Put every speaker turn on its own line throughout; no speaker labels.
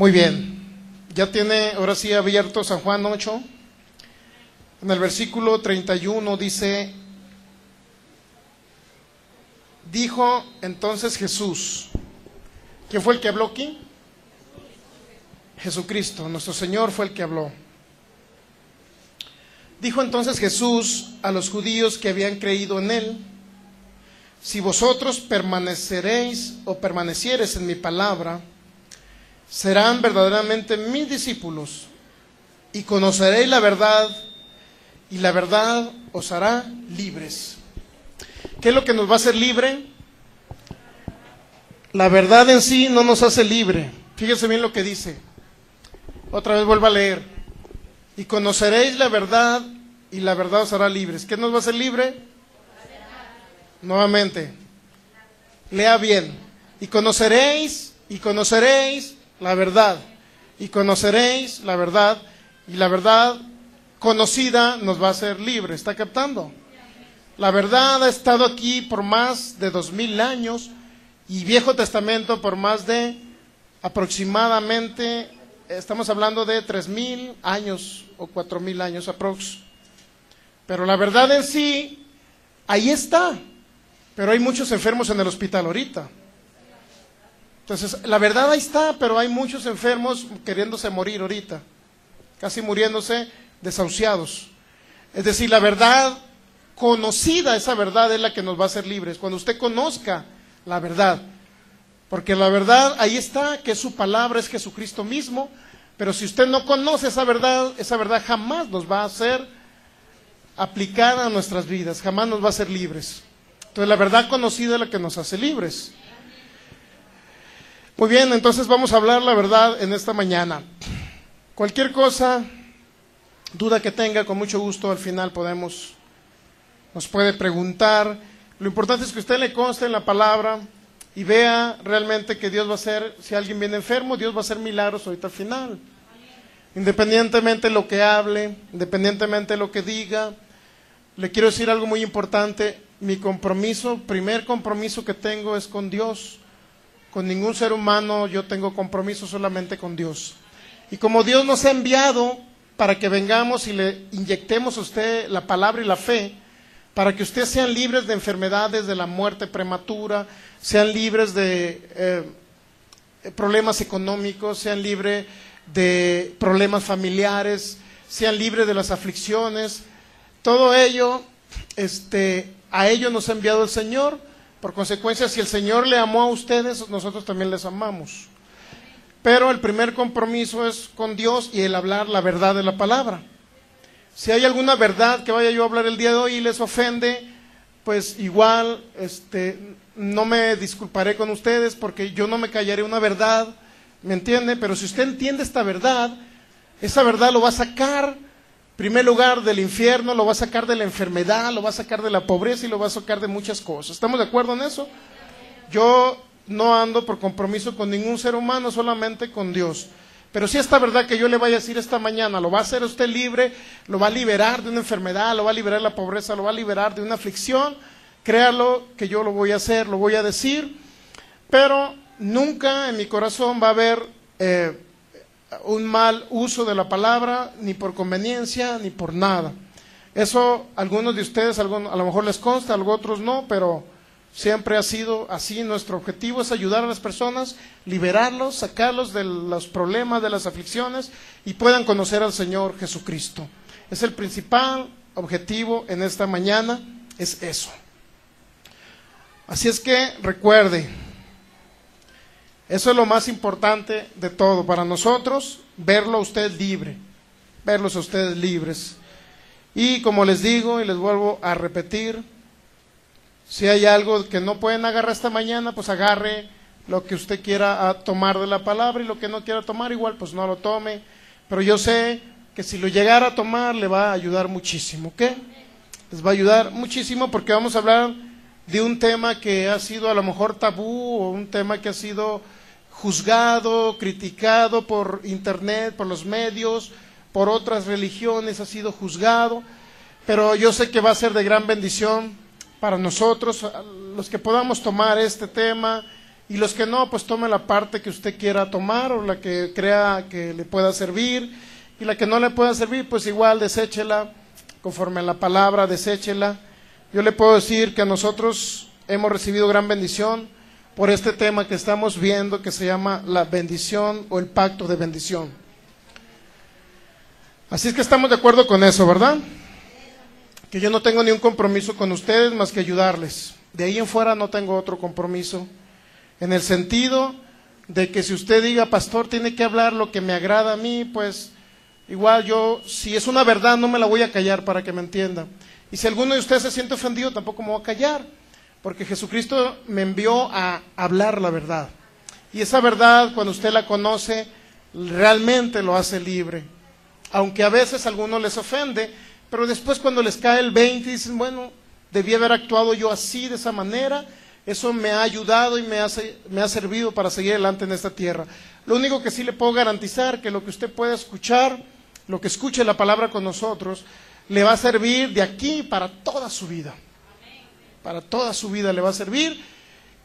Muy bien, ya tiene ahora sí abierto San Juan 8. En el versículo 31 dice: dijo entonces Jesús. ¿Quién fue el que habló aquí? Jesucristo, nuestro Señor fue el que habló. Dijo entonces Jesús a los judíos que habían creído en él: si vosotros permaneceréis o permaneciereis en mi palabra, serán verdaderamente mis discípulos, y conoceréis la verdad, y la verdad os hará libres. ¿Qué es lo que nos va a hacer libre? La verdad en sí no nos hace libre. Fíjese bien lo que dice. Otra vez vuelvo a leer. Y conoceréis la verdad, y la verdad os hará libres. ¿Qué nos va a hacer libre? Nuevamente. Lea bien. Y conoceréis la verdad. Y conoceréis la verdad, y la verdad conocida nos va a hacer libre. ¿Está captando? La verdad ha estado aquí por más de 2000 años y Viejo Testamento por más de aproximadamente, estamos hablando de 3000 años o 4000 años aprox. Pero la verdad en sí, ahí está. Pero hay muchos enfermos en el hospital ahorita. Entonces, la verdad ahí está, pero hay muchos enfermos queriéndose morir ahorita, casi muriéndose, desahuciados. Es decir, la verdad conocida, esa verdad es la que nos va a hacer libres. Cuando usted conozca la verdad, porque la verdad ahí está, que es su palabra, es Jesucristo mismo. Pero si usted no conoce esa verdad jamás nos va a hacer aplicada a nuestras vidas, jamás nos va a hacer libres. Entonces la verdad conocida es la que nos hace libres. Muy bien, entonces vamos a hablar la verdad en esta mañana. Cualquier cosa, duda que tenga, con mucho gusto al final nos puede preguntar. Lo importante es que usted le conste en la palabra y vea realmente que Dios va a hacer, si alguien viene enfermo, Dios va a hacer milagros ahorita al final. Independientemente de lo que hable, independientemente de lo que diga, le quiero decir algo muy importante. Mi compromiso, primer compromiso que tengo es con Dios. Con ningún ser humano yo tengo compromiso, solamente con Dios. Y como Dios nos ha enviado para que vengamos y le inyectemos a usted la palabra y la fe, para que ustedes sean libres de enfermedades, de la muerte prematura, sean libres de problemas económicos, sean libres de problemas familiares, sean libres de las aflicciones. Todo ello, a ello nos ha enviado el Señor. Por consecuencia, si el Señor le amó a ustedes, nosotros también les amamos. Pero el primer compromiso es con Dios y el hablar la verdad de la palabra. Si hay alguna verdad que vaya yo a hablar el día de hoy y les ofende, pues igual no me disculparé con ustedes, porque yo no me callaré una verdad, ¿me entiende? Pero si usted entiende esta verdad, esa verdad lo va a sacar, en primer lugar, del infierno, lo va a sacar de la enfermedad, lo va a sacar de la pobreza y lo va a sacar de muchas cosas. ¿Estamos de acuerdo en eso? Yo no ando por compromiso con ningún ser humano, solamente con Dios. Pero si esta verdad que yo le vaya a decir esta mañana lo va a hacer usted libre, lo va a liberar de una enfermedad, lo va a liberar de la pobreza, lo va a liberar de una aflicción, créalo que yo lo voy a hacer, lo voy a decir, pero nunca en mi corazón va a haber un mal uso de la palabra, ni por conveniencia, ni por nada. Eso algunos de ustedes a lo mejor les consta, a otros no, pero siempre ha sido así. Nuestro objetivo es ayudar a las personas, liberarlos, sacarlos de los problemas, de las aflicciones, y puedan conocer al Señor Jesucristo. Es el principal objetivo en esta mañana, es eso. Así es que recuerde, eso es lo más importante de todo para nosotros, verlo a usted libre, verlos a ustedes libres. Y como les digo y les vuelvo a repetir, si hay algo que no pueden agarrar esta mañana, pues agarre lo que usted quiera tomar de la palabra, y lo que no quiera tomar igual, pues no lo tome. Pero yo sé que si lo llegara a tomar le va a ayudar muchísimo, ¿ok? Les va a ayudar muchísimo, porque vamos a hablar de un tema que ha sido a lo mejor tabú, o un tema que ha sido juzgado, criticado por internet, por los medios, por otras religiones, ha sido juzgado, pero yo sé que va a ser de gran bendición para nosotros, los que podamos tomar este tema y los que no, pues tome la parte que usted quiera tomar o la que crea que le pueda servir, y la que no le pueda servir, pues igual deséchela, conforme a la palabra, deséchela. Yo le puedo decir que nosotros hemos recibido gran bendición por este tema que estamos viendo, que se llama la bendición o el pacto de bendición. Así es que estamos de acuerdo con eso, ¿verdad? Que yo no tengo ni un compromiso con ustedes más que ayudarles. De ahí en fuera no tengo otro compromiso, en el sentido de que si usted diga, pastor, tiene que hablar lo que me agrada a mí, pues igual yo, si es una verdad, no me la voy a callar para que me entienda. Y si alguno de ustedes se siente ofendido, tampoco me voy a callar, porque Jesucristo me envió a hablar la verdad. Y esa verdad, cuando usted la conoce, realmente lo hace libre. Aunque a veces a algunos les ofende, pero después cuando les cae el 20 dicen, bueno, debí haber actuado yo así, de esa manera, eso me ha ayudado y me ha servido para seguir adelante en esta tierra. Lo único que sí le puedo garantizar, que lo que usted pueda escuchar, lo que escuche la palabra con nosotros, le va a servir de aquí para toda su vida. Para toda su vida le va a servir,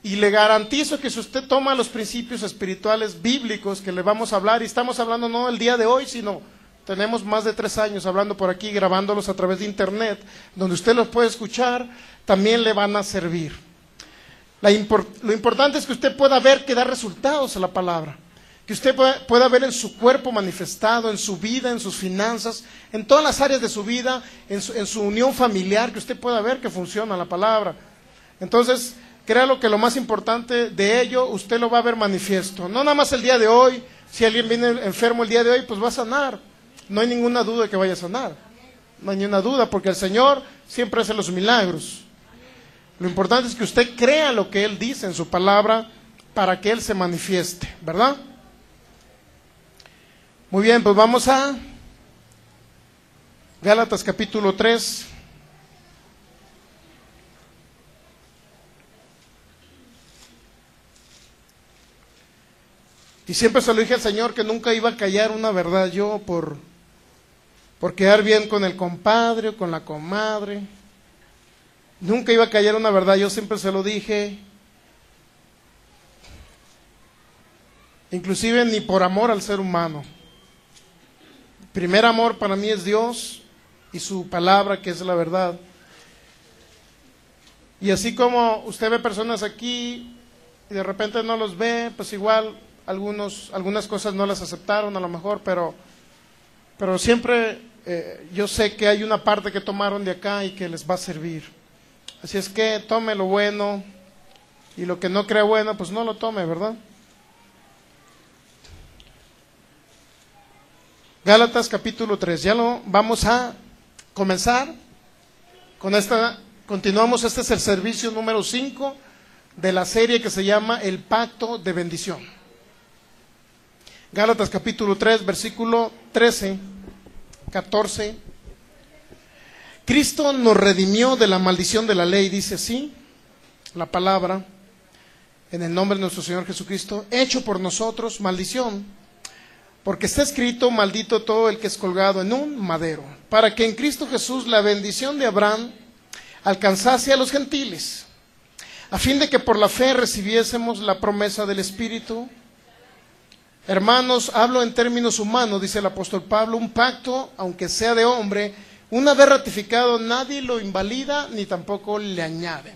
y le garantizo que si usted toma los principios espirituales bíblicos que le vamos a hablar, y estamos hablando no el día de hoy, sino tenemos más de 3 años hablando por aquí, grabándolos a través de internet, donde usted los puede escuchar, también le van a servir. Lo importante es que usted pueda ver que da resultados a la palabra, que usted pueda ver en su cuerpo manifestado, en su vida, en sus finanzas, en todas las áreas de su vida, en su unión familiar, que usted pueda ver que funciona la palabra. Entonces, créalo que lo más importante de ello, usted lo va a ver manifiesto. No nada más el día de hoy, si alguien viene enfermo el día de hoy, pues va a sanar. No hay ninguna duda de que vaya a sanar. No hay ninguna duda, porque el Señor siempre hace los milagros. Lo importante es que usted crea lo que Él dice en su palabra para que Él se manifieste, ¿verdad? Muy bien, pues vamos a Gálatas capítulo 3. Y siempre se lo dije al Señor que nunca iba a callar una verdad yo por quedar bien con el compadre o con la comadre. Nunca iba a callar una verdad, yo siempre se lo dije. Inclusive ni por amor al ser humano. Primer amor para mí es Dios y su palabra, que es la verdad. Y así como usted ve personas aquí y de repente no los ve, pues igual algunas cosas no las aceptaron a lo mejor, pero siempre yo sé que hay una parte que tomaron de acá y que les va a servir. Así es que tome lo bueno, y lo que no crea bueno, pues no lo tome, ¿verdad? Gálatas capítulo 3, ya lo vamos a comenzar con esta, continuamos, este es el servicio número 5 de la serie que se llama El Pacto de Bendición. Gálatas capítulo 3, versículo 13, 14. Cristo nos redimió de la maldición de la ley, dice así la palabra, en el nombre de nuestro Señor Jesucristo, hecho por nosotros maldición, porque está escrito, maldito todo el que es colgado en un madero, para que en Cristo Jesús la bendición de Abraham alcanzase a los gentiles, a fin de que por la fe recibiésemos la promesa del Espíritu. Hermanos, hablo en términos humanos, dice el apóstol Pablo, un pacto, aunque sea de hombre, una vez ratificado, nadie lo invalida ni tampoco le añade.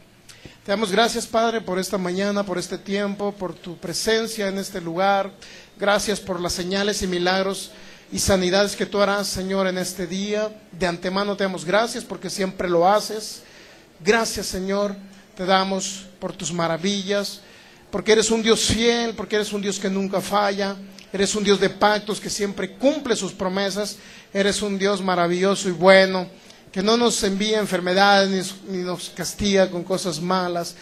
Te damos gracias, Padre, por esta mañana, por este tiempo, por tu presencia en este lugar. Gracias por las señales y milagros y sanidades que tú harás, Señor, en este día. De antemano te damos gracias porque siempre lo haces. Gracias, Señor, te damos por tus maravillas, porque eres un Dios fiel, porque eres un Dios que nunca falla, eres un Dios de pactos que siempre cumple sus promesas, eres un Dios maravilloso y bueno, que no nos envía enfermedades ni nos castiga con cosas malas,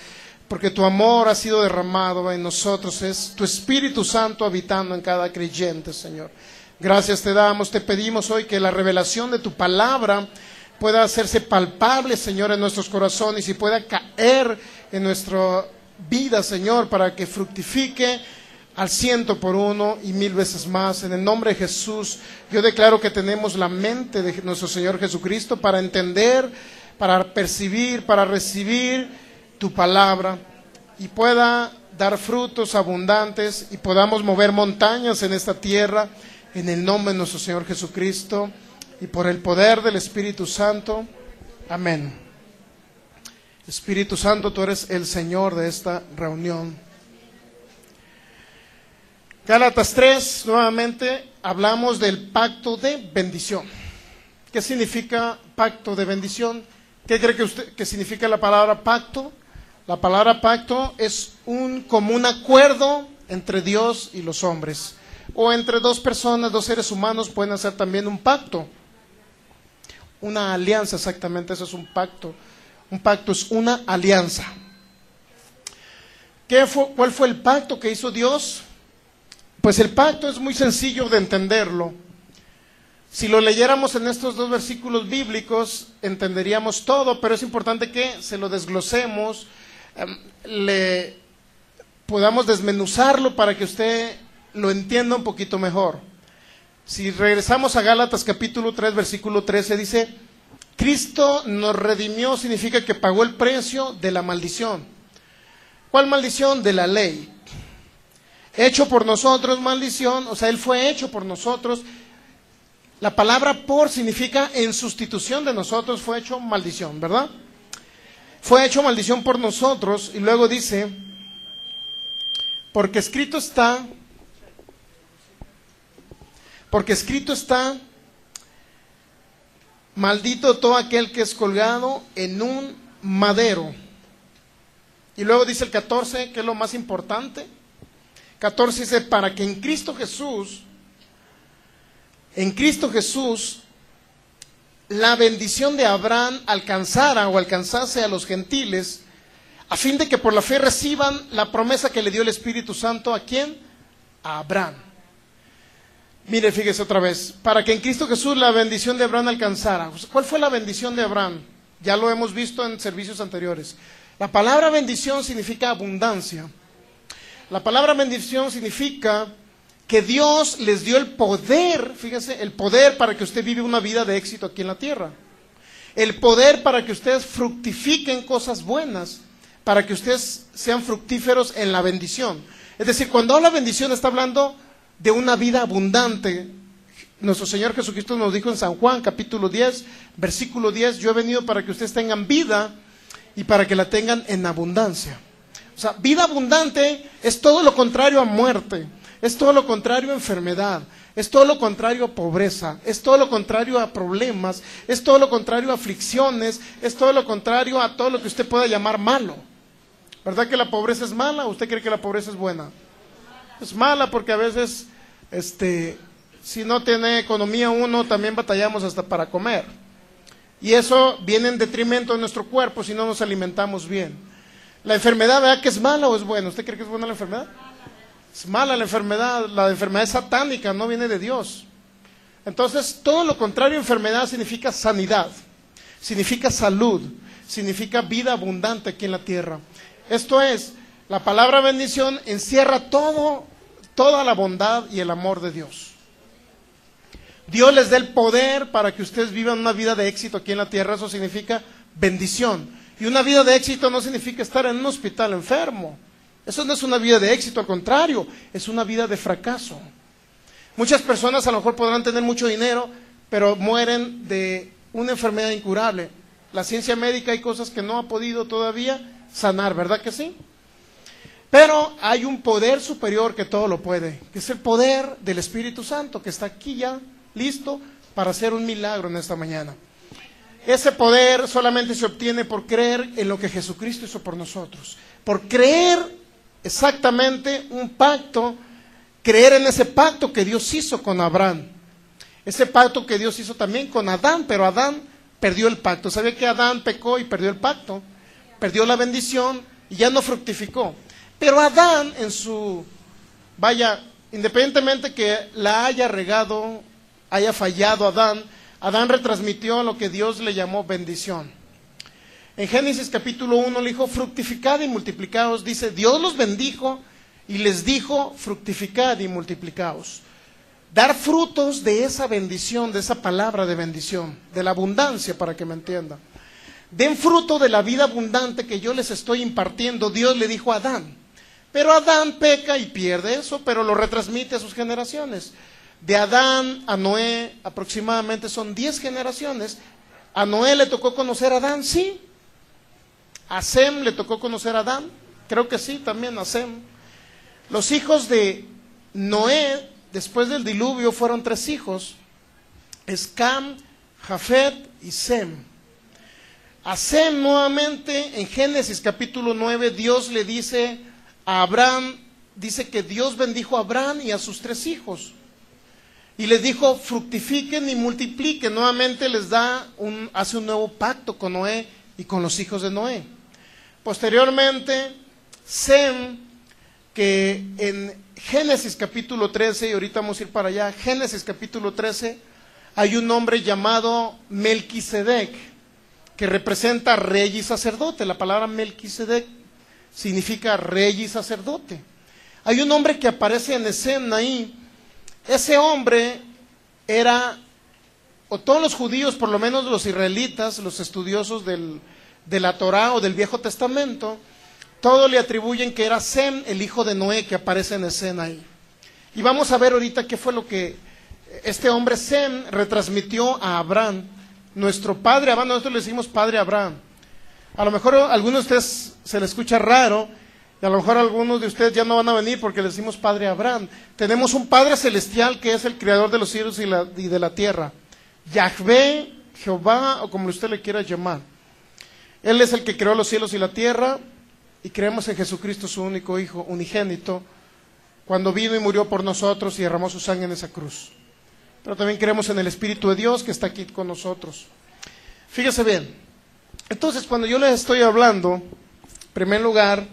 porque tu amor ha sido derramado en nosotros, es tu Espíritu Santo habitando en cada creyente, Señor. Gracias te damos, te pedimos hoy que la revelación de tu palabra pueda hacerse palpable, Señor, en nuestros corazones y pueda caer en nuestra vida, Señor, para que fructifique al 100 por 1 y 1000 veces más. En el nombre de Jesús, yo declaro que tenemos la mente de nuestro Señor Jesucristo para entender, para percibir, para recibir tu palabra. y pueda dar frutos abundantes y podamos mover montañas en esta tierra, en el nombre de nuestro Señor Jesucristo y por el poder del Espíritu Santo. Amén. Espíritu Santo, tú eres el Señor de esta reunión. Gálatas 3, nuevamente hablamos del pacto de bendición. ¿Qué significa pacto de bendición? ¿Qué cree que usted que significa la palabra pacto? La palabra pacto es un común acuerdo entre Dios y los hombres. O entre dos personas, dos seres humanos pueden hacer también un pacto. Una alianza, exactamente, eso es un pacto. Un pacto es una alianza. ¿Cuál fue el pacto que hizo Dios? Pues el pacto es muy sencillo de entenderlo. Si lo leyéramos en estos dos versículos bíblicos, entenderíamos todo, pero es importante que se lo desglosemos, le podamos desmenuzarlo para que usted lo entienda un poquito mejor. Si regresamos a Gálatas capítulo 3, versículo 13, dice: Cristo nos redimió, significa que pagó el precio de la maldición. ¿Cuál maldición? De la ley. Hecho por nosotros, maldición, o sea, Él fue hecho por nosotros. La palabra por significa en sustitución de nosotros, fue hecho maldición, ¿verdad? Fue hecho maldición por nosotros, y luego dice, porque escrito está, maldito todo aquel que es colgado en un madero. Y luego dice el 14, que es lo más importante. 14 dice, para que en Cristo Jesús, la bendición de Abraham alcanzase a los gentiles, a fin de que por la fe reciban la promesa que le dio el Espíritu Santo. ¿A quién? A Abraham. Mire, fíjese otra vez, para que en Cristo Jesús la bendición de Abraham alcanzara. ¿Cuál fue la bendición de Abraham? Ya lo hemos visto en servicios anteriores. La palabra bendición significa abundancia. La palabra bendición significa que Dios les dio el poder, fíjese, el poder para que usted viva una vida de éxito aquí en la tierra. El poder para que ustedes fructifiquen cosas buenas, para que ustedes sean fructíferos en la bendición. Es decir, cuando habla bendición está hablando de una vida abundante. Nuestro Señor Jesucristo nos dijo en San Juan capítulo 10, versículo 10, yo he venido para que ustedes tengan vida y para que la tengan en abundancia. O sea, vida abundante es todo lo contrario a muerte, es todo lo contrario a enfermedad, es todo lo contrario a pobreza, es todo lo contrario a problemas, es todo lo contrario a aflicciones, es todo lo contrario a todo lo que usted pueda llamar malo. ¿Verdad que la pobreza es mala o usted cree que la pobreza es buena? Es mala porque a veces, si no tiene economía uno, también batallamos hasta para comer. Y eso viene en detrimento de nuestro cuerpo si no nos alimentamos bien. La enfermedad, ¿verdad que es mala o es buena? ¿Usted cree que es buena la enfermedad? Es mala la enfermedad es satánica, no viene de Dios. Entonces, todo lo contrario a enfermedad significa sanidad, significa salud, significa vida abundante aquí en la tierra. Esto es, la palabra bendición encierra toda la bondad y el amor de Dios. Dios les da el poder para que ustedes vivan una vida de éxito aquí en la tierra, eso significa bendición. Y una vida de éxito no significa estar en un hospital enfermo. Eso no es una vida de éxito, al contrario, es una vida de fracaso. Muchas personas a lo mejor podrán tener mucho dinero, pero mueren de una enfermedad incurable. La ciencia médica hay cosas que no ha podido todavía sanar, ¿verdad que sí? Pero hay un poder superior que todo lo puede, que es el poder del Espíritu Santo, que está aquí ya listo para hacer un milagro en esta mañana. Ese poder solamente se obtiene por creer en lo que Jesucristo hizo por nosotros, por creer exactamente un pacto, creer en ese pacto que Dios hizo con Abraham, ese pacto que Dios hizo también con Adán, pero Adán perdió el pacto. ¿Sabía que Adán pecó y perdió el pacto? Perdió la bendición y ya no fructificó. Pero Adán independientemente que la haya regado, haya fallado Adán retransmitió lo que Dios le llamó bendición. En Génesis capítulo 1 le dijo, fructificad y multiplicaos. Dice, Dios los bendijo y les dijo, fructificad y multiplicaos. Dar frutos de esa bendición, de esa palabra de bendición, de la abundancia, para que me entienda. den fruto de la vida abundante que yo les estoy impartiendo, Dios le dijo a Adán. Pero Adán peca y pierde eso, pero lo retransmite a sus generaciones. De Adán a Noé aproximadamente son 10 generaciones. ¿A Noé le tocó conocer a Adán? Sí. ¿A Sem le tocó conocer a Adán? Creo que sí, también a Sem. Los hijos de Noé, después del diluvio, fueron 3 hijos. Es Cam, Jafet y Sem. A Sem nuevamente, en Génesis capítulo 9, Dios le dice a Abraham, dice que Dios bendijo a Abraham y a sus 3 hijos. Y les dijo, fructifiquen y multipliquen. Nuevamente hace un nuevo pacto con Noé y con los hijos de Noé. Posteriormente, Sem, que en Génesis capítulo 13, y ahorita vamos a ir para allá, Génesis capítulo 13, hay un hombre llamado Melquisedec, que representa rey y sacerdote. La palabra Melquisedec significa rey y sacerdote. Hay un hombre que aparece en escena ahí. Ese hombre era, o todos los judíos, por lo menos los israelitas, los estudiosos de la Torá o del Viejo Testamento, todos le atribuyen que era Sem, el hijo de Noé, que aparece en escena ahí. Y vamos a ver ahorita qué fue lo que este hombre Sem retransmitió a Abraham, nuestro padre Abraham. Nosotros le decimos padre Abraham. A lo mejor a algunos de ustedes se le escucha raro, y a lo mejor algunos de ustedes ya no van a venir porque le decimos padre Abraham. Tenemos un Padre Celestial que es el creador de los cielos y de la tierra. Yahvé, Jehová, o como usted le quiera llamar. Él es el que creó los cielos y la tierra, y creemos en Jesucristo, su único Hijo, unigénito, cuando vino y murió por nosotros y derramó su sangre en esa cruz. Pero también creemos en el Espíritu de Dios que está aquí con nosotros. Fíjese bien. Entonces, cuando yo les estoy hablando, en primer lugar,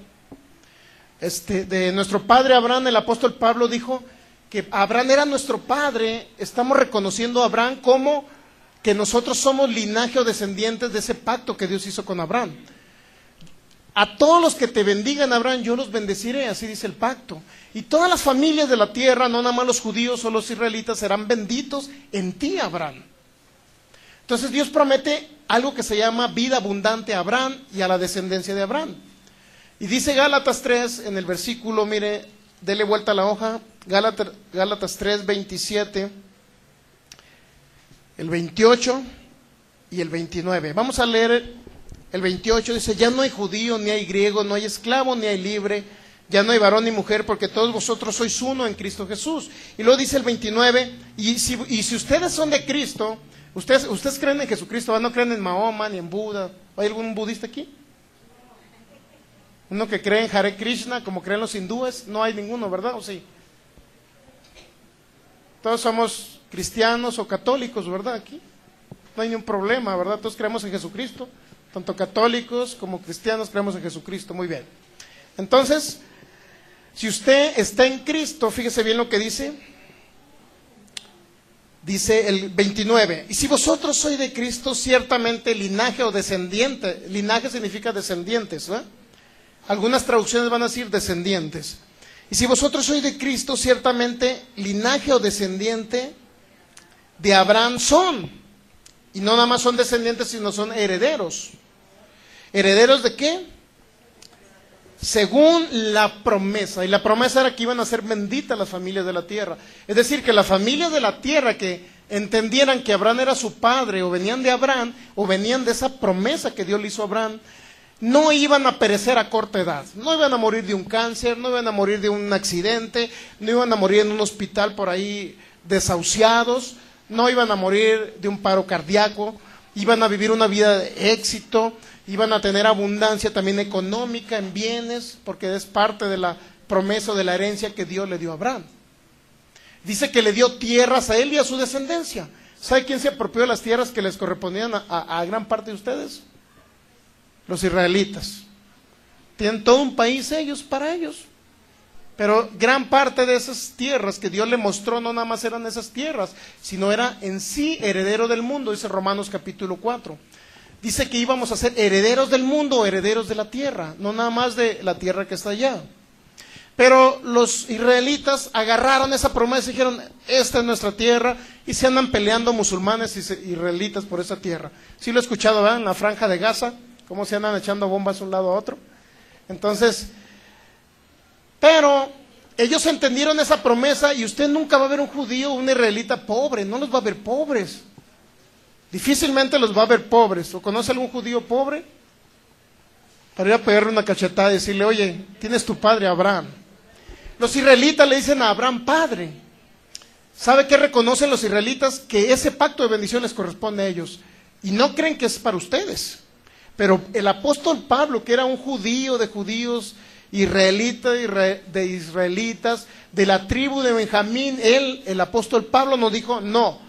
de nuestro padre Abraham, el apóstol Pablo dijo que Abraham era nuestro padre. Estamos reconociendo a Abraham como que nosotros somos linaje o descendientes de ese pacto que Dios hizo con Abraham. A todos los que te bendigan, Abraham, yo los bendeciré, así dice el pacto. Y todas las familias de la tierra, no nada más los judíos o los israelitas, serán benditos en ti, Abraham. Entonces Dios promete algo que se llama vida abundante a Abraham y a la descendencia de Abraham. Y dice Gálatas 3 en el versículo, mire, dele vuelta a la hoja, Gálatas 3, 27, el 28 y el 29. Vamos a leer el 28, dice, ya no hay judío, ni hay griego, no hay esclavo, ni hay libre, ya no hay varón ni mujer, porque todos vosotros sois uno en Cristo Jesús. Y luego dice el 29, y si ustedes son de Cristo, ustedes creen en Jesucristo, no creen en Mahoma ni en Buda. ¿Hay algún budista aquí? Uno que cree en Hare Krishna, como creen los hindúes, no hay ninguno, ¿verdad? ¿O sí? Todos somos cristianos o católicos, ¿verdad? Aquí no hay ningún problema, ¿verdad? Todos creemos en Jesucristo, tanto católicos como cristianos creemos en Jesucristo, muy bien. Entonces, si usted está en Cristo, fíjese bien lo que dice. Dice el 29, y si vosotros sois de Cristo, ciertamente linaje o descendiente, linaje significa descendientes, ¿eh? Algunas traducciones van a decir descendientes. Y si vosotros sois de Cristo, ciertamente linaje o descendiente de Abraham son. Y no nada más son descendientes, sino son herederos. ¿Herederos de qué? Según la promesa. Y la promesa era que iban a ser benditas las familias de la tierra. Es decir, que las familias de la tierra que entendieran que Abraham era su padre, o venían de Abraham, o venían de esa promesa que Dios le hizo a Abraham, no iban a perecer a corta edad, no iban a morir de un cáncer, no iban a morir de un accidente, no iban a morir en un hospital por ahí desahuciados, no iban a morir de un paro cardíaco, iban a vivir una vida de éxito, iban a tener abundancia también económica en bienes, porque es parte de la promesa de la herencia que Dios le dio a Abraham. Dice que le dio tierras a él y a su descendencia. ¿Sabe quién se apropió de las tierras que les correspondían a gran parte de ustedes? Los israelitas. Tienen todo un país ellos para ellos. Pero gran parte de esas tierras que Dios le mostró no nada más eran esas tierras, sino era en sí heredero del mundo, dice Romanos capítulo 4. Dice que íbamos a ser herederos del mundo, herederos de la tierra, no nada más de la tierra que está allá. Pero los israelitas agarraron esa promesa y dijeron, esta es nuestra tierra, y se andan peleando musulmanes y israelitas por esa tierra. Sí lo he escuchado, ¿verdad? En la franja de Gaza, cómo se andan echando bombas de un lado a otro. Entonces, pero ellos entendieron esa promesa y usted nunca va a ver un judío o un israelita pobre, no los va a ver pobres. Difícilmente los va a ver pobres. ¿O conoce algún judío pobre? Para ir a pegarle una cachetada y decirle, oye, tienes tu padre Abraham. Los israelitas le dicen a Abraham padre. ¿Sabe qué reconocen los israelitas? Que ese pacto de bendición les corresponde a ellos. Y no creen que es para ustedes. Pero el apóstol Pablo, que era un judío de judíos, israelita de israelitas, de la tribu de Benjamín, él, el apóstol Pablo, nos dijo, no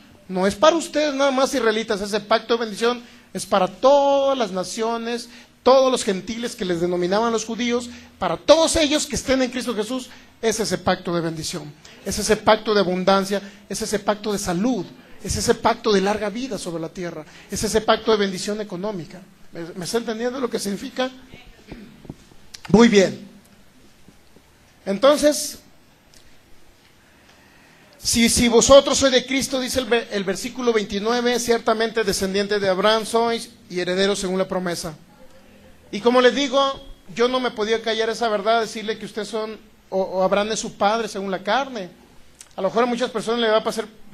es para ustedes nada más israelitas, ese pacto de bendición es para todas las naciones, todos los gentiles que les denominaban los judíos, para todos ellos que estén en Cristo Jesús, es ese pacto de bendición, es ese pacto de abundancia, es ese pacto de salud, es ese pacto de larga vida sobre la tierra, es ese pacto de bendición económica. ¿Me está entendiendo lo que significa? Muy bien. Entonces, si vosotros sois de Cristo, dice el versículo 29, ciertamente descendientes de Abraham sois y herederos según la promesa. Y como les digo, yo no me podía callar esa verdad, decirle que ustedes son, o Abraham es su padre según la carne. A lo mejor a muchas personas le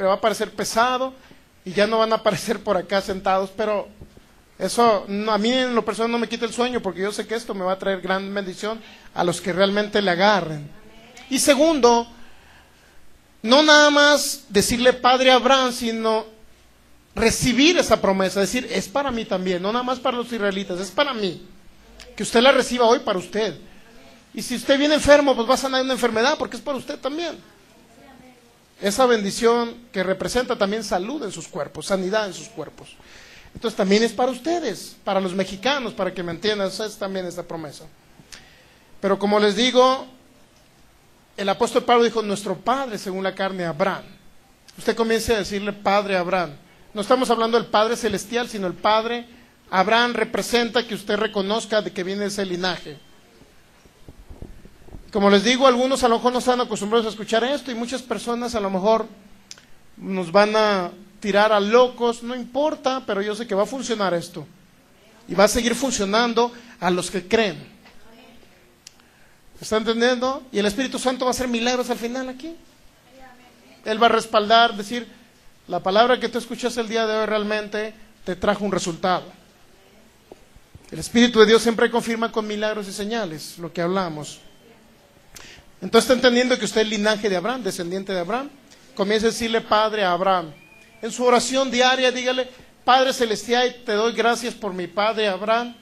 va a parecer pesado y ya no van a aparecer por acá sentados, pero eso a mí en lo personal no me quita el sueño, porque yo sé que esto me va a traer gran bendición a los que realmente le agarren. Y segundo, no nada más decirle padre a Abraham, sino recibir esa promesa, decir, es para mí también, no nada más para los israelitas, es para mí. Que usted la reciba hoy para usted. Y si usted viene enfermo, pues va a sanar una enfermedad, porque es para usted también. Esa bendición que representa también salud en sus cuerpos, sanidad en sus cuerpos. Entonces también es para ustedes, para los mexicanos, para que me entiendan, esa es también esta promesa. Pero como les digo, el apóstol Pablo dijo, nuestro padre según la carne, Abraham. Usted comience a decirle padre a Abraham. No estamos hablando del Padre Celestial, sino el Padre. Abraham representa que usted reconozca de que viene ese linaje. Como les digo, algunos a lo mejor no están acostumbrados a escuchar esto y muchas personas a lo mejor nos van a tirar a locos, no importa, pero yo sé que va a funcionar esto. Y va a seguir funcionando a los que creen. ¿Está entendiendo? Y el Espíritu Santo va a hacer milagros al final aquí. Él va a respaldar, decir, la palabra que tú escuchaste el día de hoy realmente te trajo un resultado. El Espíritu de Dios siempre confirma con milagros y señales lo que hablamos. Entonces está entendiendo que usted es linaje de Abraham, descendiente de Abraham. Comience a decirle padre a Abraham. En su oración diaria dígale, Padre Celestial, te doy gracias por mi padre Abraham,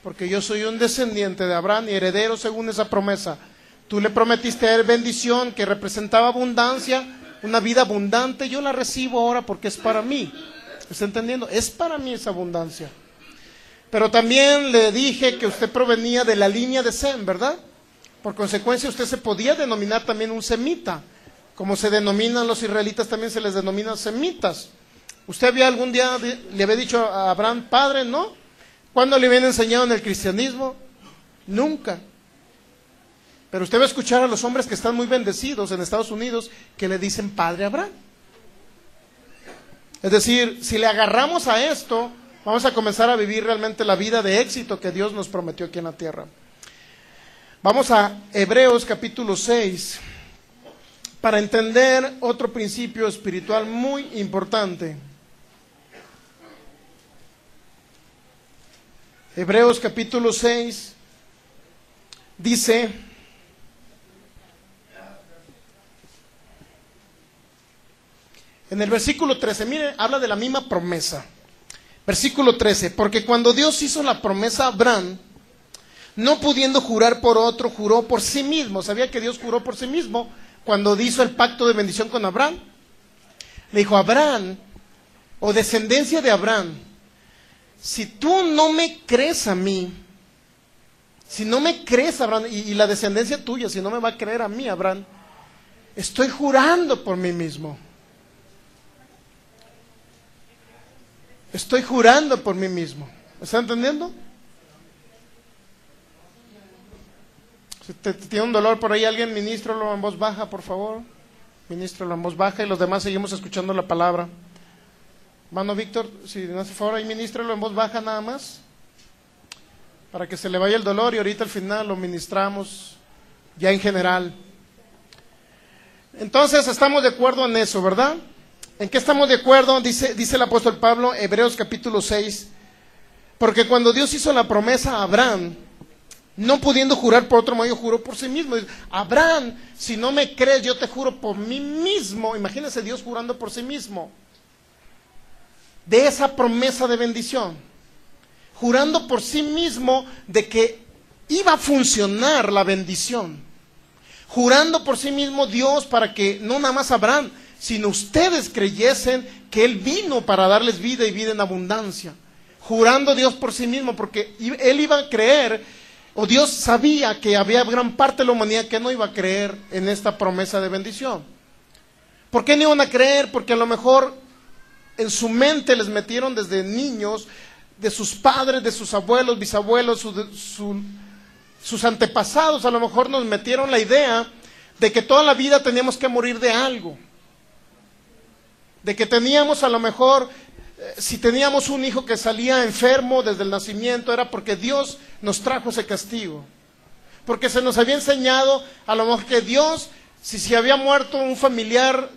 porque yo soy un descendiente de Abraham y heredero según esa promesa. Tú le prometiste a él bendición que representaba abundancia, una vida abundante, yo la recibo ahora porque es para mí. ¿Está entendiendo? Es para mí esa abundancia. Pero también le dije que usted provenía de la línea de Sem, ¿verdad? Por consecuencia usted se podía denominar también un semita. Como se denominan los israelitas, también se les denomina semitas. ¿Usted había algún día le había dicho a Abraham, padre? No. ¿Cuándo le habían enseñado en el cristianismo? Nunca. Pero usted va a escuchar a los hombres que están muy bendecidos en Estados Unidos que le dicen padre Abraham. Es decir, si le agarramos a esto, vamos a comenzar a vivir realmente la vida de éxito que Dios nos prometió aquí en la tierra. Vamos a Hebreos capítulo 6 para entender otro principio espiritual muy importante. Hebreos capítulo 6 dice, en el versículo 13, mire, habla de la misma promesa. Versículo 13, porque cuando Dios hizo la promesa a Abraham, no pudiendo jurar por otro, juró por sí mismo. ¿Sabía que Dios juró por sí mismo cuando hizo el pacto de bendición con Abraham? Le dijo, Abraham, o descendencia de Abraham, si tú no me crees a mí, si no me crees, Abraham, y la descendencia tuya, si no me va a creer a mí, Abraham, estoy jurando por mí mismo. Estoy jurando por mí mismo. ¿Me está entendiendo? Si tiene un dolor por ahí, alguien ministralo en voz baja, por favor. Ministralo en voz baja y los demás seguimos escuchando la palabra. Hermano Víctor, si me hace favor, ahí ministralo en voz baja nada más, para que se le vaya el dolor y ahorita al final lo ministramos ya en general. Entonces estamos de acuerdo en eso, ¿verdad? ¿En qué estamos de acuerdo? Dice el apóstol Pablo, Hebreos capítulo 6, porque cuando Dios hizo la promesa a Abraham, no pudiendo jurar por otro medio, juró por sí mismo. Abraham, si no me crees, yo te juro por mí mismo. Imagínense Dios jurando por sí mismo. De esa promesa de bendición. Jurando por sí mismo de que iba a funcionar la bendición. Jurando por sí mismo Dios para que no nada más Abraham, sino ustedes creyesen que Él vino para darles vida y vida en abundancia. Jurando Dios por sí mismo, porque Él iba a creer, o Dios sabía que había gran parte de la humanidad que no iba a creer en esta promesa de bendición. ¿Por qué no iban a creer? Porque a lo mejor en su mente les metieron desde niños, de sus padres, de sus abuelos, bisabuelos, sus antepasados, a lo mejor nos metieron la idea de que toda la vida teníamos que morir de algo. De que teníamos a lo mejor, si teníamos un hijo que salía enfermo desde el nacimiento, era porque Dios nos trajo ese castigo. Porque se nos había enseñado a lo mejor que Dios, si había muerto un familiar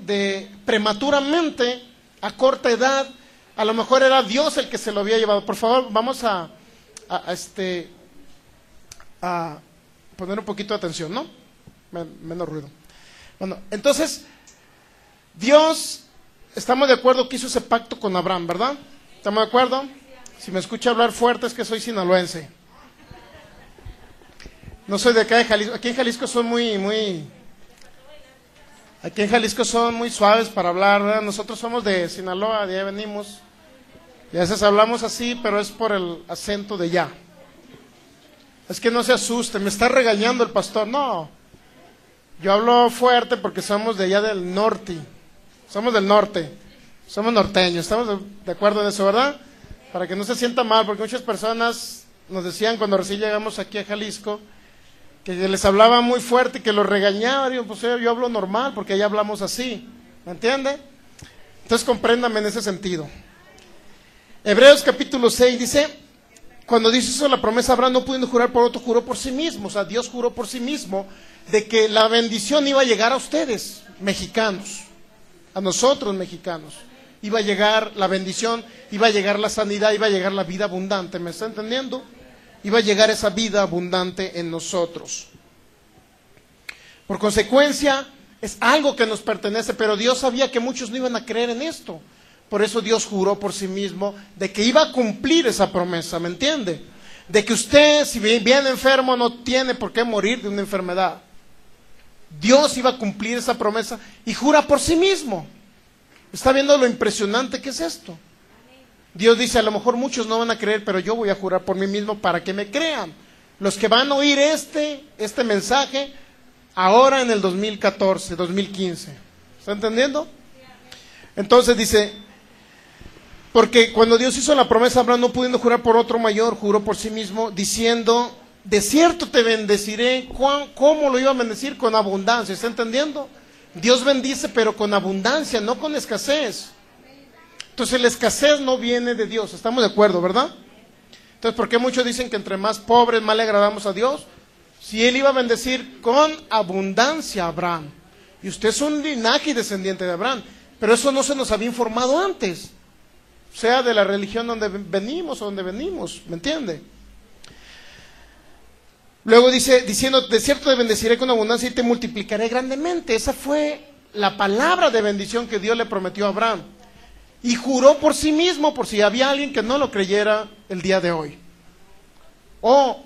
prematuramente, a corta edad, a lo mejor era Dios el que se lo había llevado. Por favor, vamos a poner un poquito de atención, ¿no? Menos ruido. Bueno, entonces, Dios, estamos de acuerdo que hizo ese pacto con Abraham, ¿verdad? ¿Estamos de acuerdo? Si me escucha hablar fuerte es que soy sinaloense. No soy de acá de Jalisco. Aquí en Jalisco son aquí en Jalisco son muy suaves para hablar, ¿verdad? Nosotros somos de Sinaloa, de allá venimos. Y a veces hablamos así, pero es por el acento de allá. Es que no se asuste, me está regañando el pastor. No, yo hablo fuerte porque somos de allá del norte. Somos del norte, somos norteños, estamos de acuerdo en eso, ¿verdad? Para que no se sienta mal, porque muchas personas nos decían cuando recién llegamos aquí a Jalisco, que les hablaba muy fuerte y que los regañaba. Digo, pues yo hablo normal porque allá hablamos así, ¿me entiende? Entonces compréndame en ese sentido. Hebreos capítulo 6 dice, cuando Dios hizo la promesa a Abraham, no pudiendo jurar por otro, juró por sí mismo. O sea, Dios juró por sí mismo de que la bendición iba a llegar a ustedes, mexicanos, a nosotros mexicanos. Iba a llegar la bendición, iba a llegar la sanidad, iba a llegar la vida abundante, ¿me está entendiendo? Iba a llegar esa vida abundante en nosotros. Por consecuencia, es algo que nos pertenece, pero Dios sabía que muchos no iban a creer en esto. Por eso Dios juró por sí mismo de que iba a cumplir esa promesa, ¿me entiende? De que usted, si viene enfermo, no tiene por qué morir de una enfermedad. Dios iba a cumplir esa promesa y jura por sí mismo. ¿Está viendo lo impresionante que es esto? Dios dice, a lo mejor muchos no van a creer, pero yo voy a jurar por mí mismo para que me crean. Los que van a oír este mensaje ahora en el 2014, 2015. ¿Está entendiendo? Entonces dice, porque cuando Dios hizo la promesa a Abraham, no pudiendo jurar por otro mayor, juró por sí mismo, diciendo, de cierto te bendeciré. ¿Cómo lo iba a bendecir? Con abundancia. ¿Está entendiendo? Dios bendice, pero con abundancia, no con escasez. Entonces la escasez no viene de Dios. ¿Estamos de acuerdo, verdad? Entonces, ¿por qué muchos dicen que entre más pobres, más le agradamos a Dios? Si Él iba a bendecir con abundancia a Abraham. Y usted es un linaje y descendiente de Abraham. Pero eso no se nos había informado antes. Sea de la religión donde venimos o donde venimos. ¿Me entiende? Luego dice, diciendo, de cierto te bendeciré con abundancia y te multiplicaré grandemente. Esa fue la palabra de bendición que Dios le prometió a Abraham. Y juró por sí mismo, por si había alguien que no lo creyera el día de hoy. O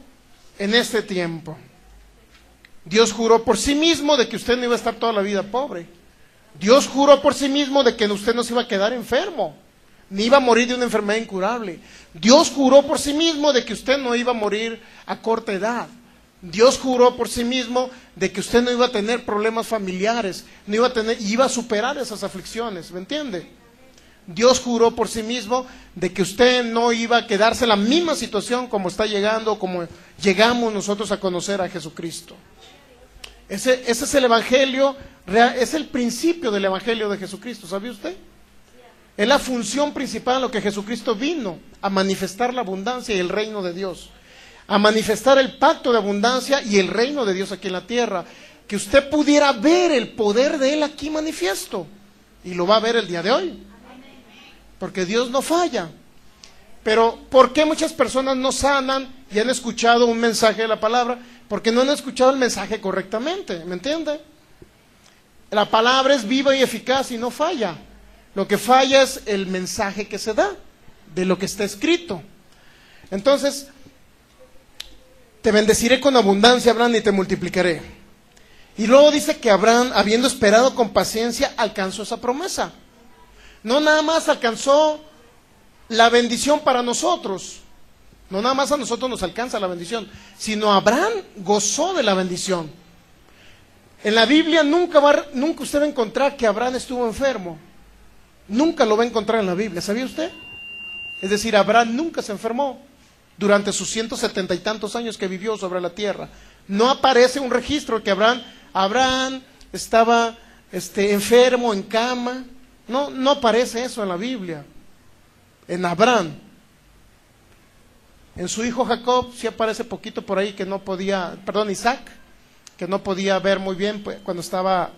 en este tiempo. Dios juró por sí mismo de que usted no iba a estar toda la vida pobre. Dios juró por sí mismo de que usted no se iba a quedar enfermo, ni iba a morir de una enfermedad incurable. Dios juró por sí mismo de que usted no iba a morir a corta edad. Dios juró por sí mismo de que usted no iba a tener problemas familiares, no iba a tener, iba a superar esas aflicciones, ¿me entiende? Dios juró por sí mismo de que usted no iba a quedarse en la misma situación como está llegando, como llegamos nosotros a conocer a Jesucristo. Ese es el evangelio real, es el principio del evangelio de Jesucristo, ¿sabía usted? Es la función principal a lo que Jesucristo vino, a manifestar la abundancia y el reino de Dios, a manifestar el pacto de abundancia y el reino de Dios aquí en la tierra, que usted pudiera ver el poder de Él aquí manifiesto, y lo va a ver el día de hoy, porque Dios no falla. Pero ¿por qué muchas personas no sanan y han escuchado un mensaje de la palabra? Porque no han escuchado el mensaje correctamente, ¿me entiende? La palabra es viva y eficaz y no falla. Lo que falla es el mensaje que se da, de lo que está escrito. Entonces, te bendeciré con abundancia, Abraham, y te multiplicaré. Y luego dice que Abraham, habiendo esperado con paciencia, alcanzó esa promesa. No nada más alcanzó la bendición para nosotros, no nada más a nosotros nos alcanza la bendición, sino Abraham gozó de la bendición. En la Biblia nunca usted va a encontrar que Abraham estuvo enfermo. Nunca lo va a encontrar en la Biblia, ¿sabía usted? Es decir, Abraham nunca se enfermó durante sus 170 y tantos años que vivió sobre la tierra. No aparece un registro que Abraham estaba enfermo, en cama. No aparece eso en la Biblia. En Abraham. En su hijo Jacob sí aparece poquito por ahí que no podía, Isaac, que no podía ver muy bien cuando estaba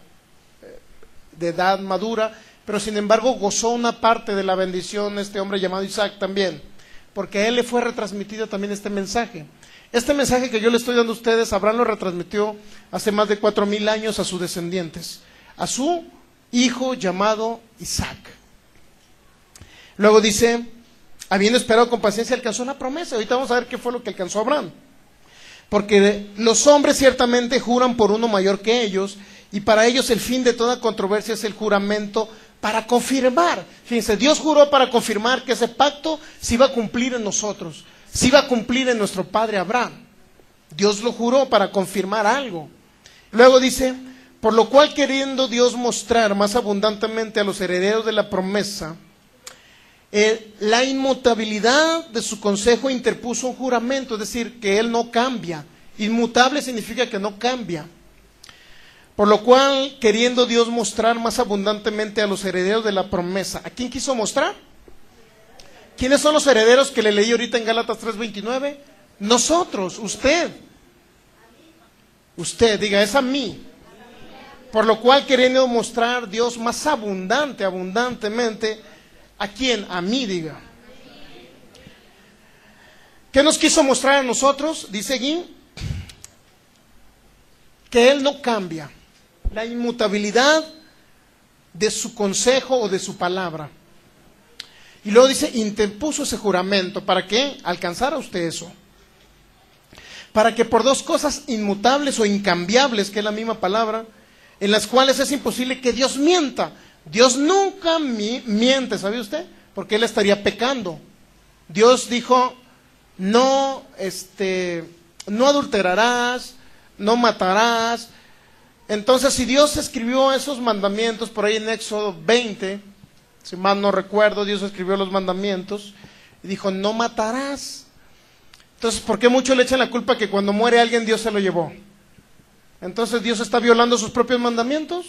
de edad madura, pero sin embargo gozó una parte de la bendición este hombre llamado Isaac también, porque a él le fue retransmitido también este mensaje. Este mensaje que yo le estoy dando a ustedes, Abraham lo retransmitió hace más de 4000 años a sus descendientes, a su hijo llamado Isaac. Luego dice, habiendo esperado con paciencia, alcanzó la promesa. Ahorita vamos a ver qué fue lo que alcanzó Abraham. Porque los hombres ciertamente juran por uno mayor que ellos, y para ellos el fin de toda controversia es el juramento para confirmar. Fíjense, Dios juró para confirmar que ese pacto se iba a cumplir en nosotros, se iba a cumplir en nuestro padre Abraham. Dios lo juró para confirmar algo. Luego dice, por lo cual queriendo Dios mostrar más abundantemente a los herederos de la promesa la inmutabilidad de su consejo, interpuso un juramento, es decir, que Él no cambia. Inmutable significa que no cambia. Por lo cual, queriendo Dios mostrar más abundantemente a los herederos de la promesa. ¿A quién quiso mostrar? ¿Quiénes son los herederos que le leí ahorita en Gálatas 3:29? Nosotros, usted. Usted, diga, es a mí. Por lo cual, queriendo mostrar Dios más abundantemente, ¿a quién? A mí, diga. ¿Qué nos quiso mostrar a nosotros? Dice aquí, que Él no cambia. La inmutabilidad de su consejo o de su palabra. Y luego dice, interpuso ese juramento. ¿Para qué? Alcanzara usted eso. Para que por dos cosas inmutables o incambiables, que es la misma palabra, en las cuales es imposible que Dios mienta. Dios nunca miente, ¿sabe usted? Porque Él estaría pecando. Dios dijo, no adulterarás, no matarás. Entonces, si Dios escribió esos mandamientos por ahí en Éxodo 20, si mal no recuerdo, Dios escribió los mandamientos y dijo, no matarás. Entonces, ¿por qué muchos le echan la culpa que cuando muere alguien Dios se lo llevó? Entonces, ¿Dios está violando sus propios mandamientos?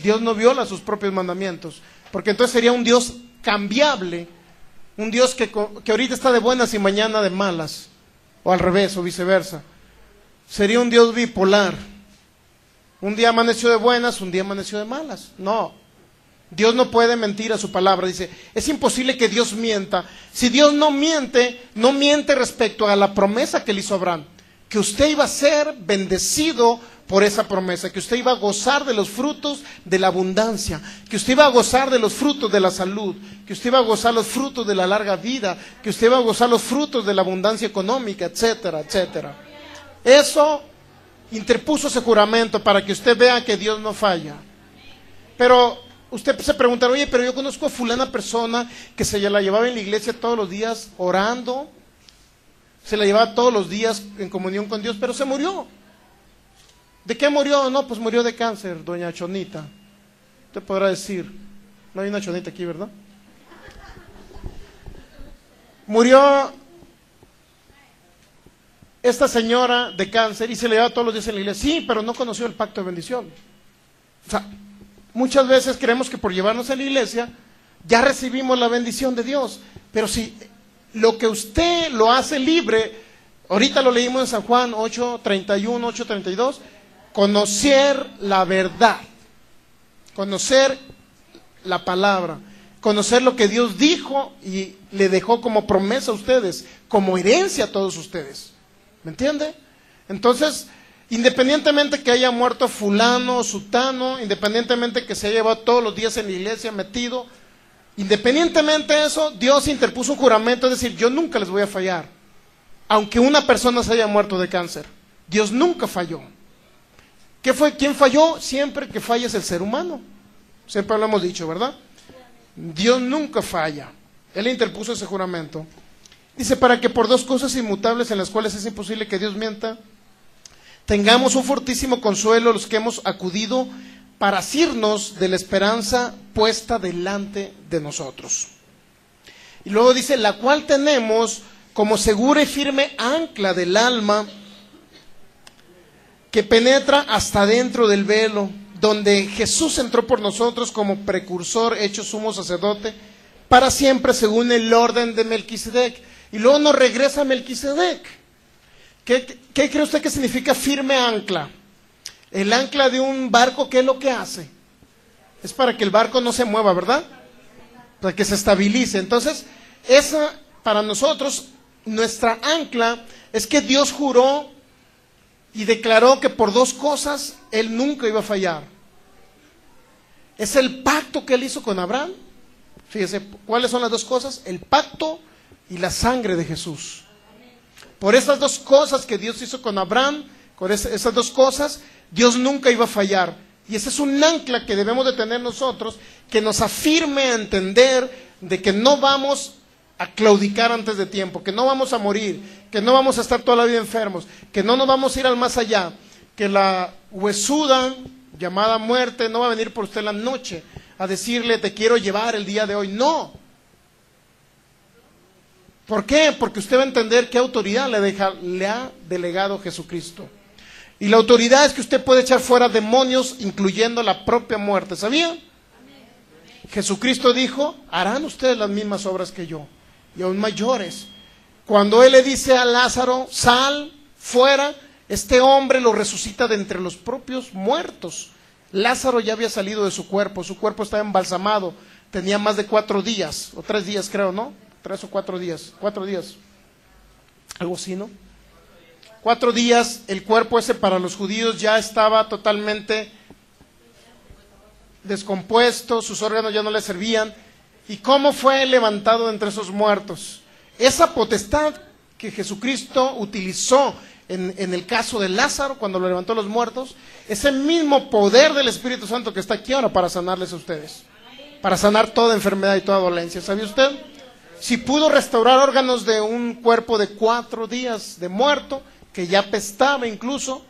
Dios no viola sus propios mandamientos, porque entonces sería un Dios cambiable, un Dios que ahorita está de buenas y mañana de malas, o al revés, o viceversa. Sería un Dios bipolar. Un día amaneció de buenas, un día amaneció de malas. No, Dios no puede mentir a su palabra. Dice, es imposible que Dios mienta. Si Dios no miente respecto a la promesa que le hizo a Abraham, que usted iba a ser bendecido por esa promesa, que usted iba a gozar de los frutos de la abundancia, que usted iba a gozar de los frutos de la salud, que usted iba a gozar los frutos de la larga vida, que usted iba a gozar los frutos de la abundancia económica, etcétera, etcétera. Eso interpuso ese juramento para que usted vea que Dios no falla. Pero usted se preguntará, oye, pero yo conozco a fulana persona que se la llevaba en la iglesia todos los días orando, se la llevaba todos los días en comunión con Dios, pero se murió. ¿De qué murió? No, pues murió de cáncer, doña Chonita. Usted podrá decir, No hay una chonita aquí, ¿verdad? Murió esta señora de cáncer y se le llevaba todos los días en la iglesia. Sí, pero no conoció el pacto de bendición. O sea, muchas veces creemos que por llevarnos a la iglesia ya recibimos la bendición de Dios. Pero si lo que usted lo hace libre, ahorita lo leímos en San Juan 8:31, 8:32, conocer la verdad, conocer la palabra, conocer lo que Dios dijo y le dejó como promesa a ustedes, como herencia a todos ustedes. ¿Me entiende? Entonces, independientemente que haya muerto fulano o sutano, independientemente que se haya llevado todos los días en la iglesia metido, independientemente de eso, Dios interpuso un juramento, es decir, yo nunca les voy a fallar. Aunque una persona se haya muerto de cáncer, Dios nunca falló. ¿Quién falló? Siempre que falla es el ser humano. Siempre lo hemos dicho, ¿verdad? Dios nunca falla. Él interpuso ese juramento. Dice, para que por dos cosas inmutables en las cuales es imposible que Dios mienta, tengamos un fortísimo consuelo los que hemos acudido para asirnos de la esperanza puesta delante de nosotros. Y luego dice, la cual tenemos como segura y firme ancla del alma, que penetra hasta dentro del velo, donde Jesús entró por nosotros como precursor, hecho sumo sacerdote, para siempre según el orden de Melquisedec. Y luego nos regresa a Melquisedec. ¿Qué cree usted que significa firme ancla? El ancla de un barco, ¿qué es lo que hace? Es para que el barco no se mueva, ¿verdad? Para que se estabilice. Entonces, esa para nosotros, nuestra ancla, es que Dios juró y declaró que por dos cosas Él nunca iba a fallar. Es el pacto que Él hizo con Abraham. Fíjese, ¿cuáles son las dos cosas? El pacto y la sangre de Jesús. Por esas dos cosas que Dios hizo con Abraham, con esas dos cosas, Dios nunca iba a fallar. Y ese es un ancla que debemos de tener nosotros, que nos afirme a entender de que no vamos a claudicar antes de tiempo, que no vamos a morir, que no vamos a estar toda la vida enfermos, que no nos vamos a ir al más allá, que la huesuda llamada muerte no va a venir por usted en la noche a decirle te quiero llevar el día de hoy. No. ¿Por qué? Porque usted va a entender qué autoridad le ha delegado Jesucristo. Y la autoridad es que usted puede echar fuera demonios, incluyendo la propia muerte. ¿Sabían? Jesucristo dijo, harán ustedes las mismas obras que yo, y aún mayores. Cuando Él le dice a Lázaro, sal fuera, este hombre lo resucita de entre los propios muertos. Lázaro ya había salido de su cuerpo estaba embalsamado, tenía más de 4 días, o 3 días creo, ¿no? 3 o 4 días, 4 días, algo así, ¿no? 4 días, el cuerpo ese para los judíos ya estaba totalmente descompuesto, sus órganos ya no le servían. ¿Y cómo fue levantado entre esos muertos? Esa potestad que Jesucristo utilizó en el caso de Lázaro, cuando lo levantó los muertos, ese mismo poder del Espíritu Santo que está aquí ahora para sanarles a ustedes, para sanar toda enfermedad y toda dolencia. ¿Sabía usted? Si pudo restaurar órganos de un cuerpo de 4 días de muerto, que ya apestaba incluso,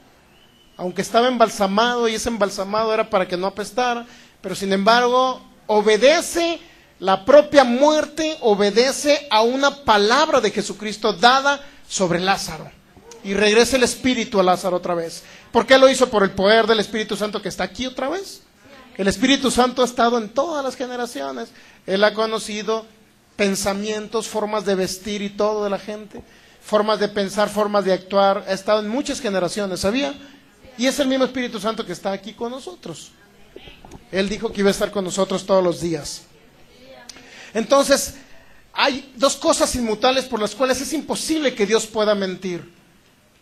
aunque estaba embalsamado, y ese embalsamado era para que no apestara, pero sin embargo obedece, la propia muerte obedece a una palabra de Jesucristo dada sobre Lázaro, y regresa el Espíritu a Lázaro otra vez. ¿Por qué lo hizo? Por el poder del Espíritu Santo que está aquí otra vez. El Espíritu Santo ha estado en todas las generaciones. Él ha conocido pensamientos, formas de vestir y todo de la gente, formas de pensar, formas de actuar. Ha estado en muchas generaciones, ¿sabía? Y es el mismo Espíritu Santo que está aquí con nosotros. Él dijo que iba a estar con nosotros todos los días. Entonces, hay dos cosas inmutables por las cuales es imposible que Dios pueda mentir.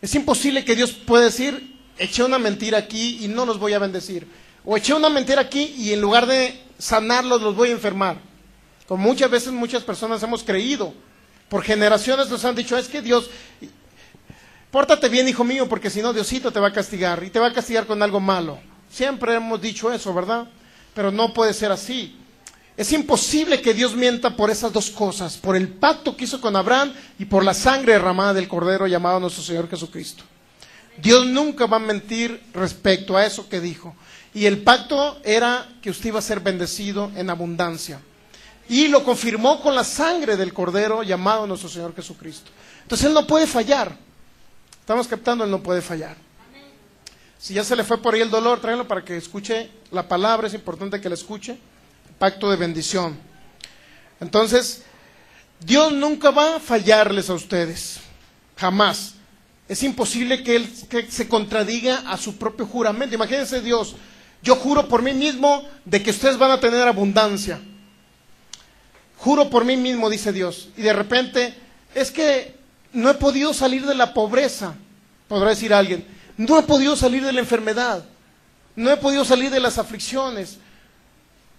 Es imposible que Dios pueda decir, eché una mentira aquí y no los voy a bendecir. O eché una mentira aquí y en lugar de sanarlos los voy a enfermar. Como muchas veces muchas personas hemos creído. Por generaciones nos han dicho, es que Dios, pórtate bien, hijo mío, porque si no Diosito te va a castigar. Y te va a castigar con algo malo. Siempre hemos dicho eso, ¿verdad? Pero no puede ser así. Es imposible que Dios mienta por esas dos cosas, por el pacto que hizo con Abraham y por la sangre derramada del Cordero llamado nuestro Señor Jesucristo. Dios nunca va a mentir respecto a eso que dijo. Y el pacto era que usted iba a ser bendecido en abundancia. Y lo confirmó con la sangre del Cordero llamado nuestro Señor Jesucristo. Entonces Él no puede fallar. Estamos captando, Él no puede fallar. Si ya se le fue por ahí el dolor, tráelo para que escuche la palabra, es importante que la escuche. Pacto de bendición. Entonces, Dios nunca va a fallarles a ustedes, jamás. Es imposible que Él se contradiga a su propio juramento. Imagínense Dios, yo juro por mí mismo de que ustedes van a tener abundancia. Juro por mí mismo, dice Dios. Y de repente, es que no he podido salir de la pobreza, podrá decir alguien. No he podido salir de la enfermedad. No he podido salir de las aflicciones.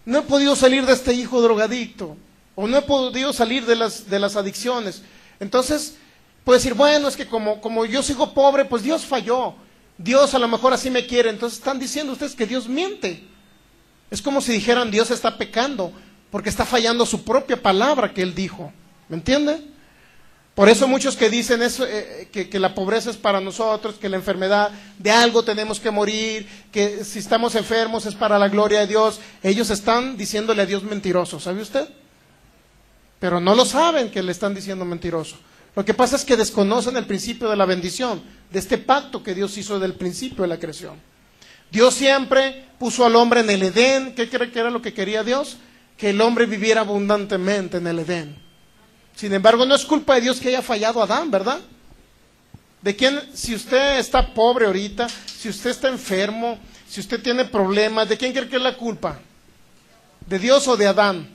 No he podido salir de este hijo drogadicto. O no he podido salir de las adicciones. Entonces, puede decir, bueno, es que como yo sigo pobre, pues Dios falló. Dios a lo mejor así me quiere. Entonces están diciendo ustedes que Dios miente. Es como si dijeran, Dios está pecando, porque está fallando su propia palabra que Él dijo. ¿Me entiende? Por eso muchos que dicen eso, que la pobreza es para nosotros, que la enfermedad, de algo tenemos que morir, que si estamos enfermos es para la gloria de Dios, ellos están diciéndole a Dios mentiroso, ¿sabe usted? Pero no lo saben que le están diciendo mentiroso. Lo que pasa es que desconocen el principio de la bendición, de este pacto que Dios hizo del principio de la creación. Dios siempre puso al hombre en el Edén. ¿Qué cree que era lo que quería Dios? Que el hombre viviera abundantemente en el Edén. Sin embargo, no es culpa de Dios que haya fallado Adán, ¿verdad? ¿De quién? Si usted está pobre ahorita, si usted está enfermo, si usted tiene problemas, ¿de quién cree que es la culpa? ¿De Dios o de Adán?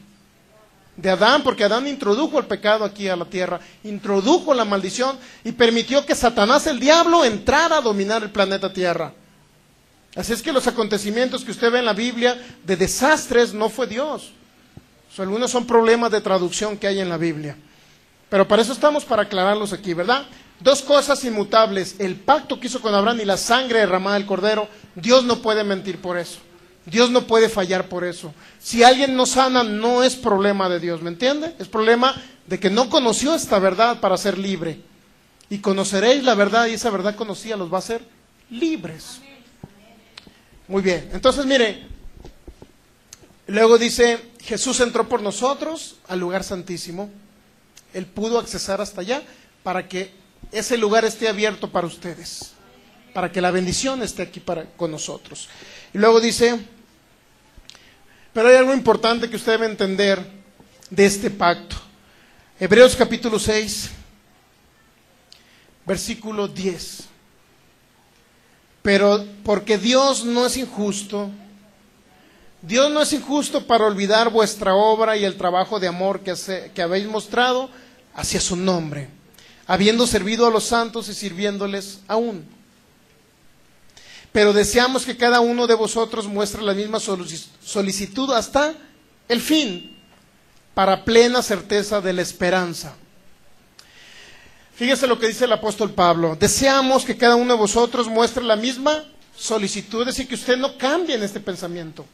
De Adán, porque Adán introdujo el pecado aquí a la tierra, introdujo la maldición y permitió que Satanás, el diablo, entrara a dominar el planeta Tierra. Así es que los acontecimientos que usted ve en la Biblia de desastres no fue Dios. Algunos son problemas de traducción que hay en la Biblia. Pero para eso estamos, para aclararlos aquí, ¿verdad? Dos cosas inmutables, el pacto que hizo con Abraham y la sangre derramada del Cordero. Dios no puede mentir por eso. Dios no puede fallar por eso. Si alguien no sana, no es problema de Dios, ¿me entiende? Es problema de que no conoció esta verdad para ser libre. Y conoceréis la verdad, y esa verdad conocida los va a hacer libres. Muy bien, entonces mire, luego dice, Jesús entró por nosotros al lugar santísimo. Él pudo accesar hasta allá para que ese lugar esté abierto para ustedes, para que la bendición esté aquí con nosotros. Y luego dice, pero hay algo importante que usted debe entender de este pacto. Hebreos capítulo 6, versículo 10. Pero porque Dios no es injusto, Dios no es injusto para olvidar vuestra obra y el trabajo de amor que habéis mostrado hacia su nombre, habiendo servido a los santos y sirviéndoles aún. Pero deseamos que cada uno de vosotros muestre la misma solicitud hasta el fin, para plena certeza de la esperanza. Fíjese lo que dice el apóstol Pablo. Deseamos que cada uno de vosotros muestre la misma solicitud, es decir, que usted no cambie en este pensamiento.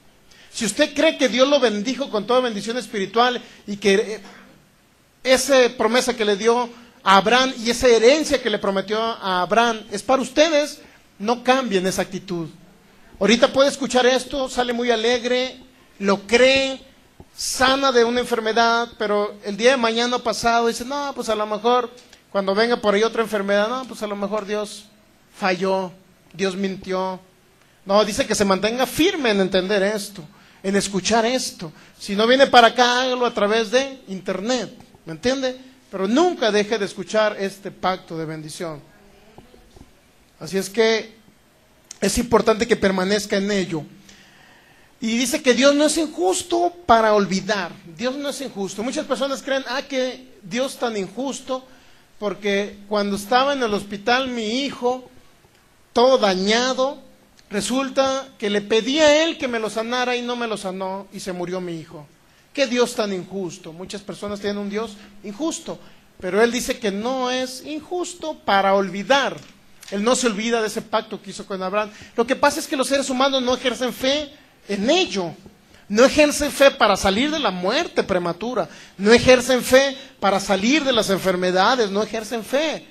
Si usted cree que Dios lo bendijo con toda bendición espiritual y que esa promesa que le dio a Abraham y esa herencia que le prometió a Abraham es para ustedes, no cambien esa actitud. Ahorita puede escuchar esto, sale muy alegre, lo cree, sana de una enfermedad, pero el día de mañana pasado dice, no, pues a lo mejor cuando venga por ahí otra enfermedad, no, pues a lo mejor Dios falló, Dios mintió. No, dice que se mantenga firme en entender esto, en escuchar esto. Si no viene para acá, hágalo a través de internet, ¿me entiende? Pero nunca deje de escuchar este pacto de bendición. Así es que es importante que permanezca en ello. Y dice que Dios no es injusto para olvidar. Dios no es injusto. Muchas personas creen, que Dios es tan injusto, porque cuando estaba en el hospital mi hijo, todo dañado, resulta que le pedí a él que me lo sanara y no me lo sanó y se murió mi hijo. ¿Qué Dios tan injusto? Muchas personas tienen un Dios injusto, pero Él dice que no es injusto para olvidar. Él no se olvida de ese pacto que hizo con Abraham. Lo que pasa es que los seres humanos no ejercen fe en ello. No ejercen fe para salir de la muerte prematura. No ejercen fe para salir de las enfermedades. No ejercen fe.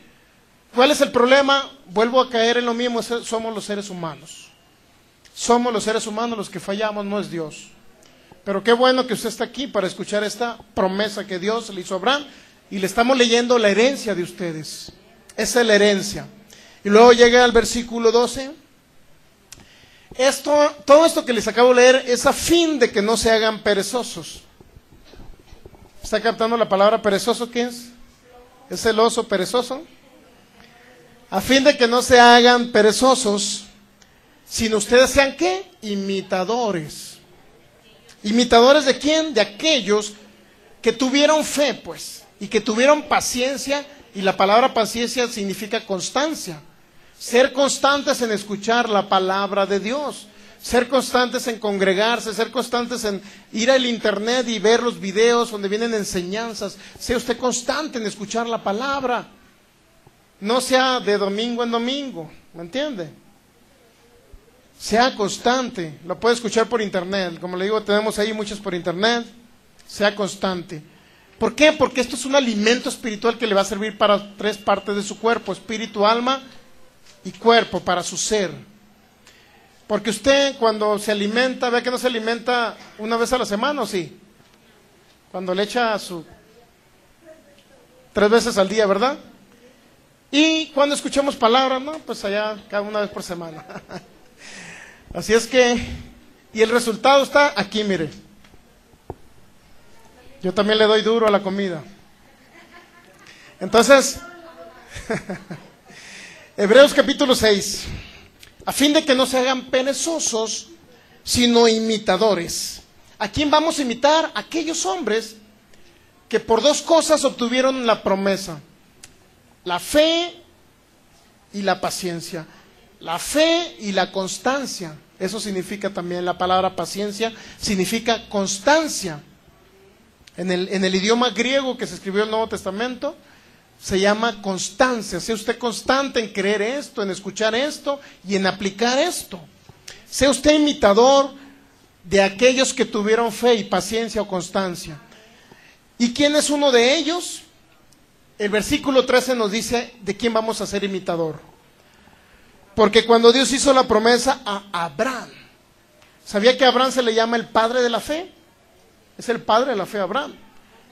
¿Cuál es el problema? Vuelvo a caer en lo mismo, somos los seres humanos. Somos los seres humanos los que fallamos, no es Dios. Pero qué bueno que usted está aquí para escuchar esta promesa que Dios le hizo a Abraham. Y le estamos leyendo la herencia de ustedes. Esa es la herencia. Y luego llega al versículo 12. Todo esto que les acabo de leer es a fin de que no se hagan perezosos. ¿Está captando la palabra perezoso? ¿Qué es? ¿Es el oso perezoso? A fin de que no se hagan perezosos, sino ustedes sean ¿qué? Imitadores. ¿Imitadores de quién? De aquellos que tuvieron fe, pues, y que tuvieron paciencia, y la palabra paciencia significa constancia. Ser constantes en escuchar la palabra de Dios, ser constantes en congregarse, ser constantes en ir al internet y ver los videos donde vienen enseñanzas. Sea usted constante en escuchar la palabra, no sea de domingo en domingo, ¿me entiende? Sea constante, lo puede escuchar por internet, como le digo, tenemos ahí muchos por internet. Sea constante. ¿Por qué? Porque esto es un alimento espiritual que le va a servir para 3 partes de su cuerpo: espíritu, alma y cuerpo, para su ser. Porque usted cuando se alimenta, ve que no se alimenta una vez a la semana, ¿o sí? Cuando le echa 3 veces al día, ¿verdad? Y cuando escuchamos palabras, ¿no? Pues allá cada una vez por semana. Así es que, y el resultado está aquí, mire. Yo también le doy duro a la comida. Entonces, Hebreos capítulo 6. A fin de que no se hagan perezosos, sino imitadores. ¿A quién vamos a imitar? A aquellos hombres que por 2 cosas obtuvieron la promesa: la fe y la paciencia. La fe y la constancia. Eso significa también la palabra paciencia, significa constancia. En el idioma griego que se escribió el Nuevo Testamento, se llama constancia. Sea usted constante en creer esto, en escuchar esto y en aplicar esto. Sea usted imitador de aquellos que tuvieron fe y paciencia o constancia. ¿Y quién es uno de ellos? El versículo 13 nos dice de quién vamos a ser imitador. Porque cuando Dios hizo la promesa a Abraham, ¿sabía que a Abraham se le llama el padre de la fe? Es el padre de la fe, Abraham.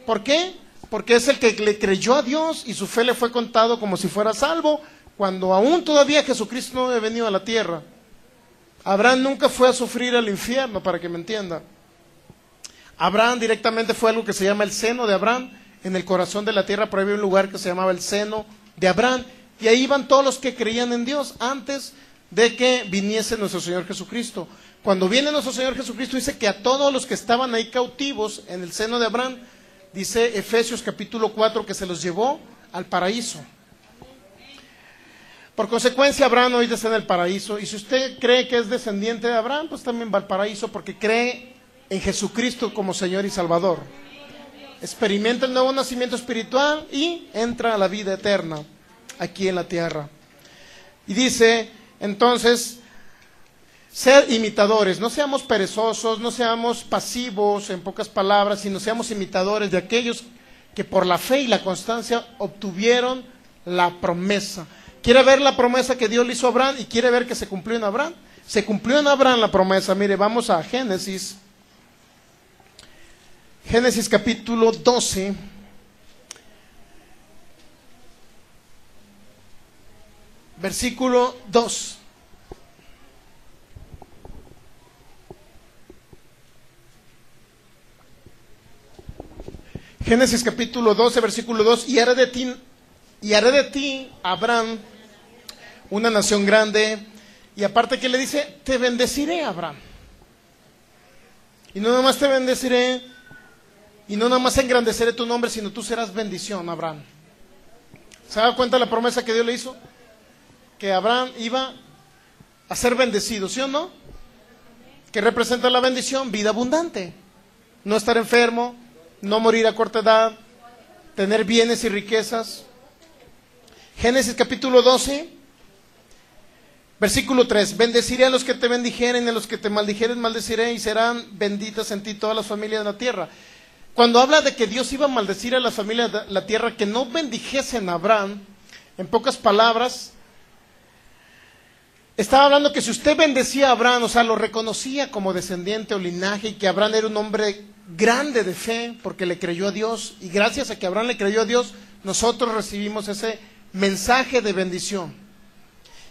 ¿Por qué? Porque es el que le creyó a Dios y su fe le fue contado como si fuera salvo, cuando aún todavía Jesucristo no había venido a la tierra. Abraham nunca fue a sufrir al infierno, para que me entienda. Abraham directamente fue algo que se llama el seno de Abraham. En el corazón de la tierra, por ahí había un lugar que se llamaba el seno de Abraham. Y ahí iban todos los que creían en Dios antes de que viniese nuestro Señor Jesucristo. Cuando viene nuestro Señor Jesucristo, dice que a todos los que estaban ahí cautivos en el seno de Abraham, dice Efesios capítulo 4, que se los llevó al paraíso. Por consecuencia, Abraham hoy está en el paraíso. Y si usted cree que es descendiente de Abraham, pues también va al paraíso, porque cree en Jesucristo como Señor y Salvador. Experimenta el nuevo nacimiento espiritual y entra a la vida eterna aquí en la tierra. Y dice, entonces, ser imitadores, no seamos perezosos, no seamos pasivos, en pocas palabras, sino seamos imitadores de aquellos que por la fe y la constancia obtuvieron la promesa. ¿Quiere ver la promesa que Dios le hizo a Abraham y quiere ver que se cumplió en Abraham? Se cumplió en Abraham la promesa. Mire, vamos a Génesis. Génesis capítulo 12. Versículo 2. Génesis capítulo 12, versículo 2. Y haré de ti, Abraham, una nación grande. Y aparte que le dice, te bendeciré, Abraham. Y no nada más te bendeciré, y no nada más engrandeceré tu nombre, sino tú serás bendición, Abraham. ¿Se da cuenta de la promesa que Dios le hizo? Que Abraham iba a ser bendecido, ¿sí o no? ¿Qué representa la bendición? Vida abundante. No estar enfermo, no morir a corta edad, tener bienes y riquezas. Génesis capítulo 12, versículo 3. Bendeciré a los que te bendijeren, a los que te maldijeren maldeciré, y serán benditas en ti todas las familias de la tierra. Cuando habla de que Dios iba a maldecir a las familias de la tierra que no bendijesen a Abraham, en pocas palabras, estaba hablando que si usted bendecía a Abraham, o sea, lo reconocía como descendiente o linaje, y que Abraham era un hombre grande de fe porque le creyó a Dios, y gracias a que Abraham le creyó a Dios, nosotros recibimos ese mensaje de bendición.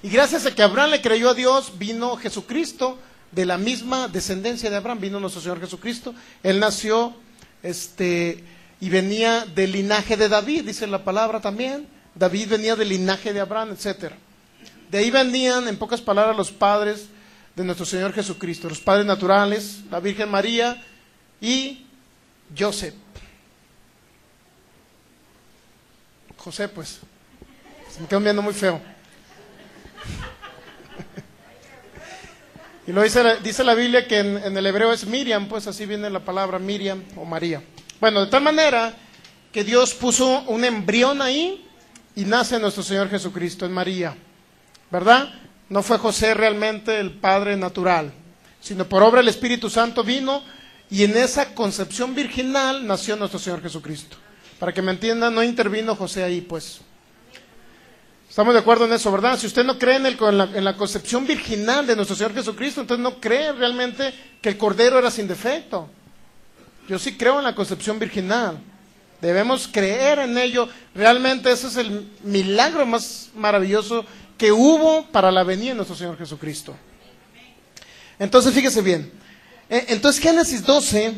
Y gracias a que Abraham le creyó a Dios, vino Jesucristo, de la misma descendencia de Abraham, vino nuestro Señor Jesucristo. Él nació y venía del linaje de David, dice la palabra también. David venía del linaje de Abraham, etcétera. De ahí venían, en pocas palabras, los padres de nuestro Señor Jesucristo, los padres naturales, la Virgen María y José. José, pues, se me quedó viendo muy feo. Y lo dice la Biblia que en el hebreo es Miriam, pues así viene la palabra Miriam o María. Bueno, de tal manera que Dios puso un embrión ahí y nace nuestro Señor Jesucristo en María, ¿verdad? No fue José realmente el padre natural, sino por obra del Espíritu Santo vino y en esa concepción virginal nació nuestro Señor Jesucristo. Para que me entiendan, no intervino José ahí, pues. Estamos de acuerdo en eso, ¿verdad? Si usted no cree en la concepción virginal de nuestro Señor Jesucristo, entonces no cree realmente que el Cordero era sin defecto. Yo sí creo en la concepción virginal. Debemos creer en ello. Realmente ese es el milagro más maravilloso que hubo para la venida de nuestro Señor Jesucristo. Entonces, fíjese bien. Entonces, Génesis 12,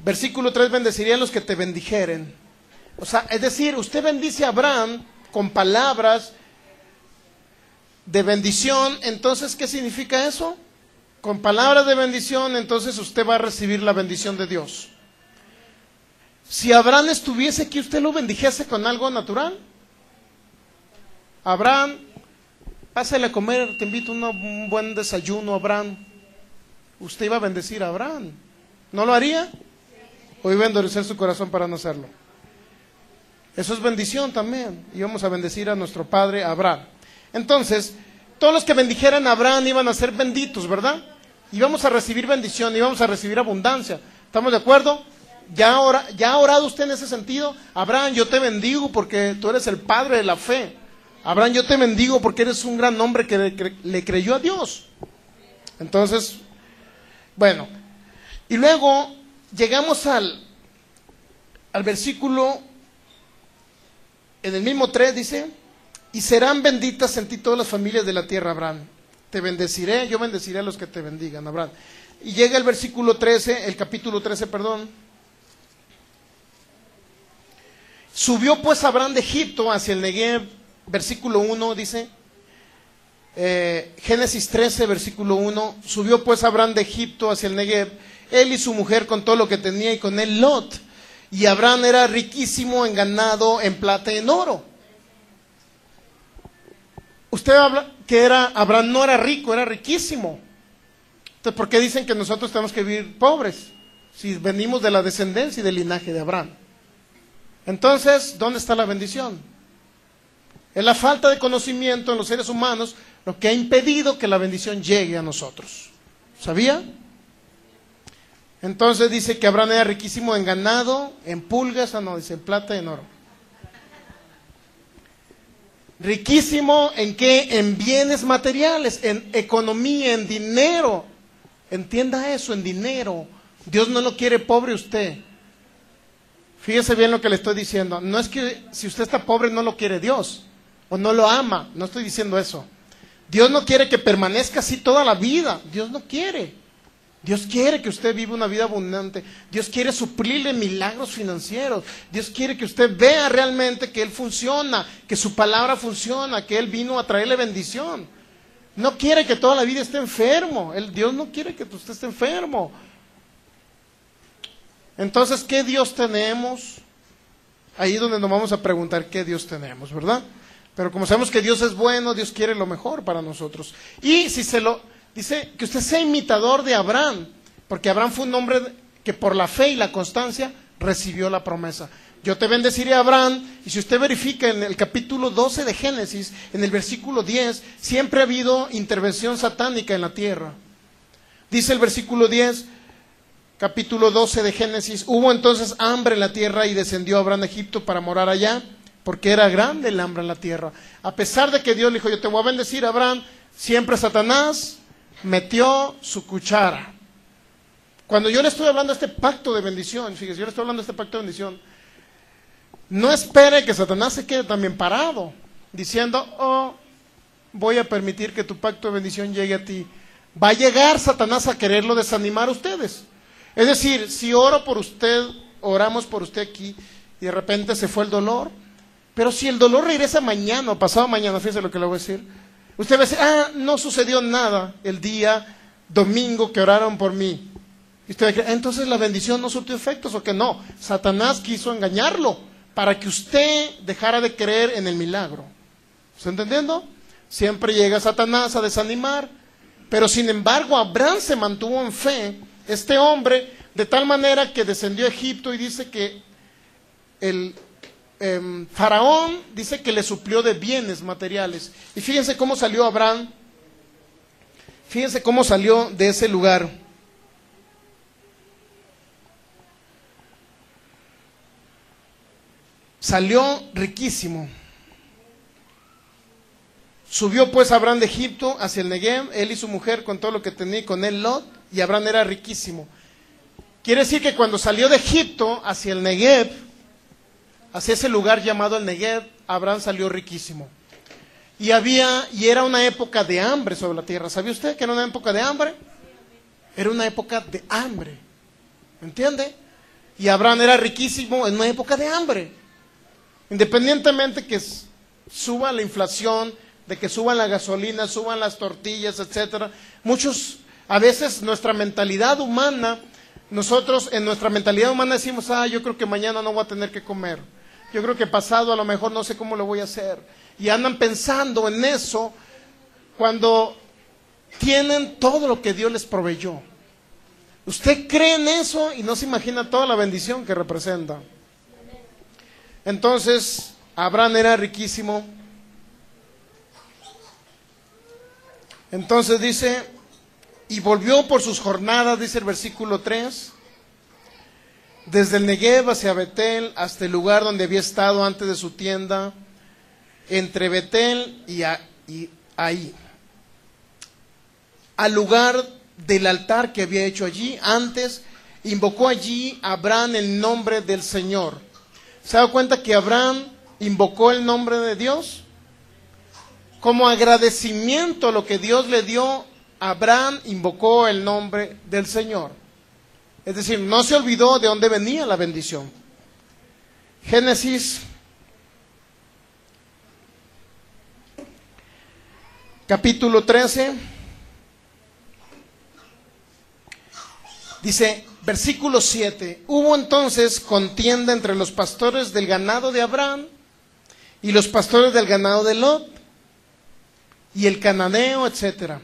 versículo 3, bendeciré a los que te bendijeren. O sea, es decir, usted bendice a Abraham con palabras de bendición. Entonces, ¿qué significa eso? Con palabras de bendición, entonces usted va a recibir la bendición de Dios. Si Abraham estuviese aquí, ¿usted lo bendijese con algo natural? Abraham, pásale a comer, te invito a un buen desayuno, Abraham. Usted iba a bendecir a Abraham. ¿No lo haría? ¿O iba a endurecer su corazón para no hacerlo? Eso es bendición también. Íbamos a bendecir a nuestro padre Abraham. Entonces, todos los que bendijeran a Abraham iban a ser benditos, ¿verdad? Íbamos a recibir bendición, íbamos a recibir abundancia. ¿Estamos de acuerdo? ¿Ya ha orado usted en ese sentido? Abraham, yo te bendigo porque tú eres el padre de la fe. Abraham, yo te bendigo porque eres un gran hombre que le creyó a Dios. Entonces, bueno. Y luego llegamos al versículo, en el mismo 3 dice, y serán benditas en ti todas las familias de la tierra, Abraham. Te bendeciré, yo bendeciré a los que te bendigan, Abraham. Y llega el versículo 13, el capítulo 13, perdón. Subió pues Abraham de Egipto hacia el Negev, versículo 1 dice, Génesis 13, versículo 1, subió pues Abraham de Egipto hacia el Negev, él y su mujer con todo lo que tenía y con él Lot. Y Abraham era riquísimo en ganado, en plata y en oro. Usted habla que Abraham no era rico, era riquísimo. Entonces, ¿por qué dicen que nosotros tenemos que vivir pobres? Si venimos de la descendencia y del linaje de Abraham. Entonces, ¿dónde está la bendición? Es la falta de conocimiento en los seres humanos lo que ha impedido que la bendición llegue a nosotros. ¿Sabía? Entonces dice que Abraham era riquísimo en ganado, en pulgas, dice en plata y en oro. Riquísimo en qué? En bienes materiales, en economía, en dinero. Entienda eso, en dinero. Dios no lo quiere pobre usted. Fíjese bien lo que le estoy diciendo. No es que si usted está pobre no lo quiere Dios o no lo ama, no estoy diciendo eso. Dios no quiere que permanezca así toda la vida. Dios no quiere. Dios quiere que usted viva una vida abundante. Dios quiere suplirle milagros financieros. Dios quiere que usted vea realmente que Él funciona, que su palabra funciona, que Él vino a traerle bendición. No quiere que toda la vida esté enfermo. Dios no quiere que usted esté enfermo. Entonces, ¿qué Dios tenemos? Ahí es donde nos vamos a preguntar qué Dios tenemos, ¿verdad? Pero como sabemos que Dios es bueno, Dios quiere lo mejor para nosotros. Y si dice que usted sea imitador de Abraham, porque Abraham fue un hombre que por la fe y la constancia recibió la promesa. Yo te bendeciré a Abraham, y si usted verifica en el capítulo 12 de Génesis, en el versículo 10, siempre ha habido intervención satánica en la tierra. Dice el versículo 10, capítulo 12 de Génesis, hubo entonces hambre en la tierra y descendió Abraham a Egipto para morar allá, porque era grande el hambre en la tierra. A pesar de que Dios le dijo, yo te voy a bendecir, Abraham, Siempre Satanás metió su cuchara. Cuando yo le estoy hablando de este pacto de bendición, fíjese, yo le estoy hablando de este pacto de bendición, no espere que Satanás se quede también parado, diciendo, oh, voy a permitir que tu pacto de bendición llegue a ti. Va a llegar Satanás a quererlo desanimar a ustedes. Es decir, si oro por usted, oramos por usted aquí, y de repente se fue el dolor, pero si el dolor regresa mañana o pasado mañana, fíjese lo que le voy a decir, usted va a decir, no sucedió nada el día domingo que oraron por mí. Y usted va a decir, entonces la bendición no surtió efectos, o que no, Satanás quiso engañarlo para que usted dejara de creer en el milagro. ¿Está entendiendo? Siempre llega Satanás a desanimar, pero sin embargo Abraham se mantuvo en fe, este hombre, de tal manera que descendió a Egipto, y dice que el Faraón dice que le suplió de bienes materiales. Y fíjense cómo salió Abraham, fíjense cómo salió de ese lugar. Salió riquísimo. Subió pues Abraham de Egipto hacia el Negev, él y su mujer con todo lo que tenía, y con él Lot, y Abraham era riquísimo. Quiere decir que cuando salió de Egipto hacia el Negev, hacia ese lugar llamado el Negev, Abraham salió riquísimo. Y era una época de hambre sobre la tierra. ¿Sabía usted que era una época de hambre? Era una época de hambre. ¿Me entiende? Y Abraham era riquísimo en una época de hambre. Independientemente que suba la inflación, de que suban la gasolina, suban las tortillas, etcétera. A veces nuestra mentalidad humana, nosotros en nuestra mentalidad humana decimos, yo creo que mañana no voy a tener que comer. Yo creo que pasado a lo mejor no sé cómo lo voy a hacer. Y andan pensando en eso cuando tienen todo lo que Dios les proveyó. Usted cree en eso y no se imagina toda la bendición que representa. Entonces, Abraham era riquísimo. Entonces dice, y volvió por sus jornadas, dice el versículo 3, desde el Negev hacia Betel, hasta el lugar donde había estado antes de su tienda, entre Betel y ahí, al lugar del altar que había hecho allí antes, invocó allí Abraham el nombre del Señor. ¿Se da cuenta que Abraham invocó el nombre de Dios? Como agradecimiento a lo que Dios le dio, Abraham invocó el nombre del Señor. Es decir, no se olvidó de dónde venía la bendición. Génesis, capítulo 13, dice, versículo 7, hubo entonces contienda entre los pastores del ganado de Abraham y los pastores del ganado de Lot y el cananeo, etcétera.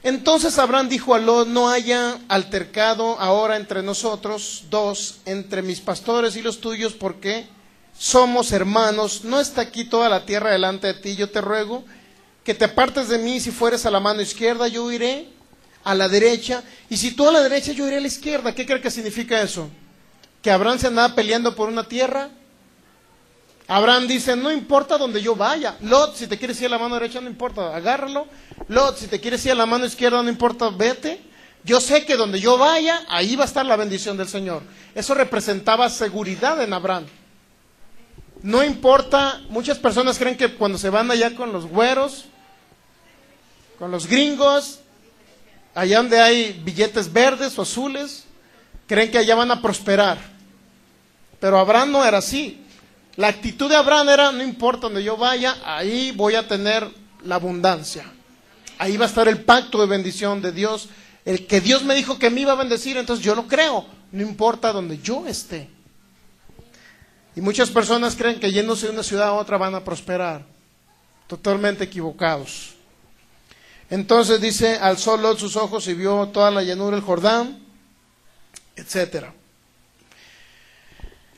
Entonces Abraham dijo a Lot, no haya altercado ahora entre nosotros dos, entre mis pastores y los tuyos, porque somos hermanos, no está aquí toda la tierra delante de ti, yo te ruego que te apartes de mí, si fueres a la mano izquierda, yo iré a la derecha, y si tú a la derecha, yo iré a la izquierda. ¿Qué cree que significa eso? ¿Que Abraham se andaba peleando por una tierra? Abraham dice, no importa donde yo vaya. Lot, si te quieres ir a la mano derecha, no importa, agárralo. Lot, si te quieres ir a la mano izquierda, no importa, vete. Yo sé que donde yo vaya, ahí va a estar la bendición del Señor. Eso representaba seguridad en Abraham. No importa, muchas personas creen que cuando se van allá con los güeros, con los gringos, allá donde hay billetes verdes o azules, creen que allá van a prosperar. Pero Abraham no era así. La actitud de Abraham era, no importa donde yo vaya, ahí voy a tener la abundancia. Ahí va a estar el pacto de bendición de Dios. El que Dios me dijo que me iba a bendecir, entonces yo lo creo. No importa donde yo esté. Y muchas personas creen que yéndose de una ciudad a otra van a prosperar. Totalmente equivocados. Entonces dice, alzó Lot sus ojos y vio toda la llanura del Jordán, etcétera.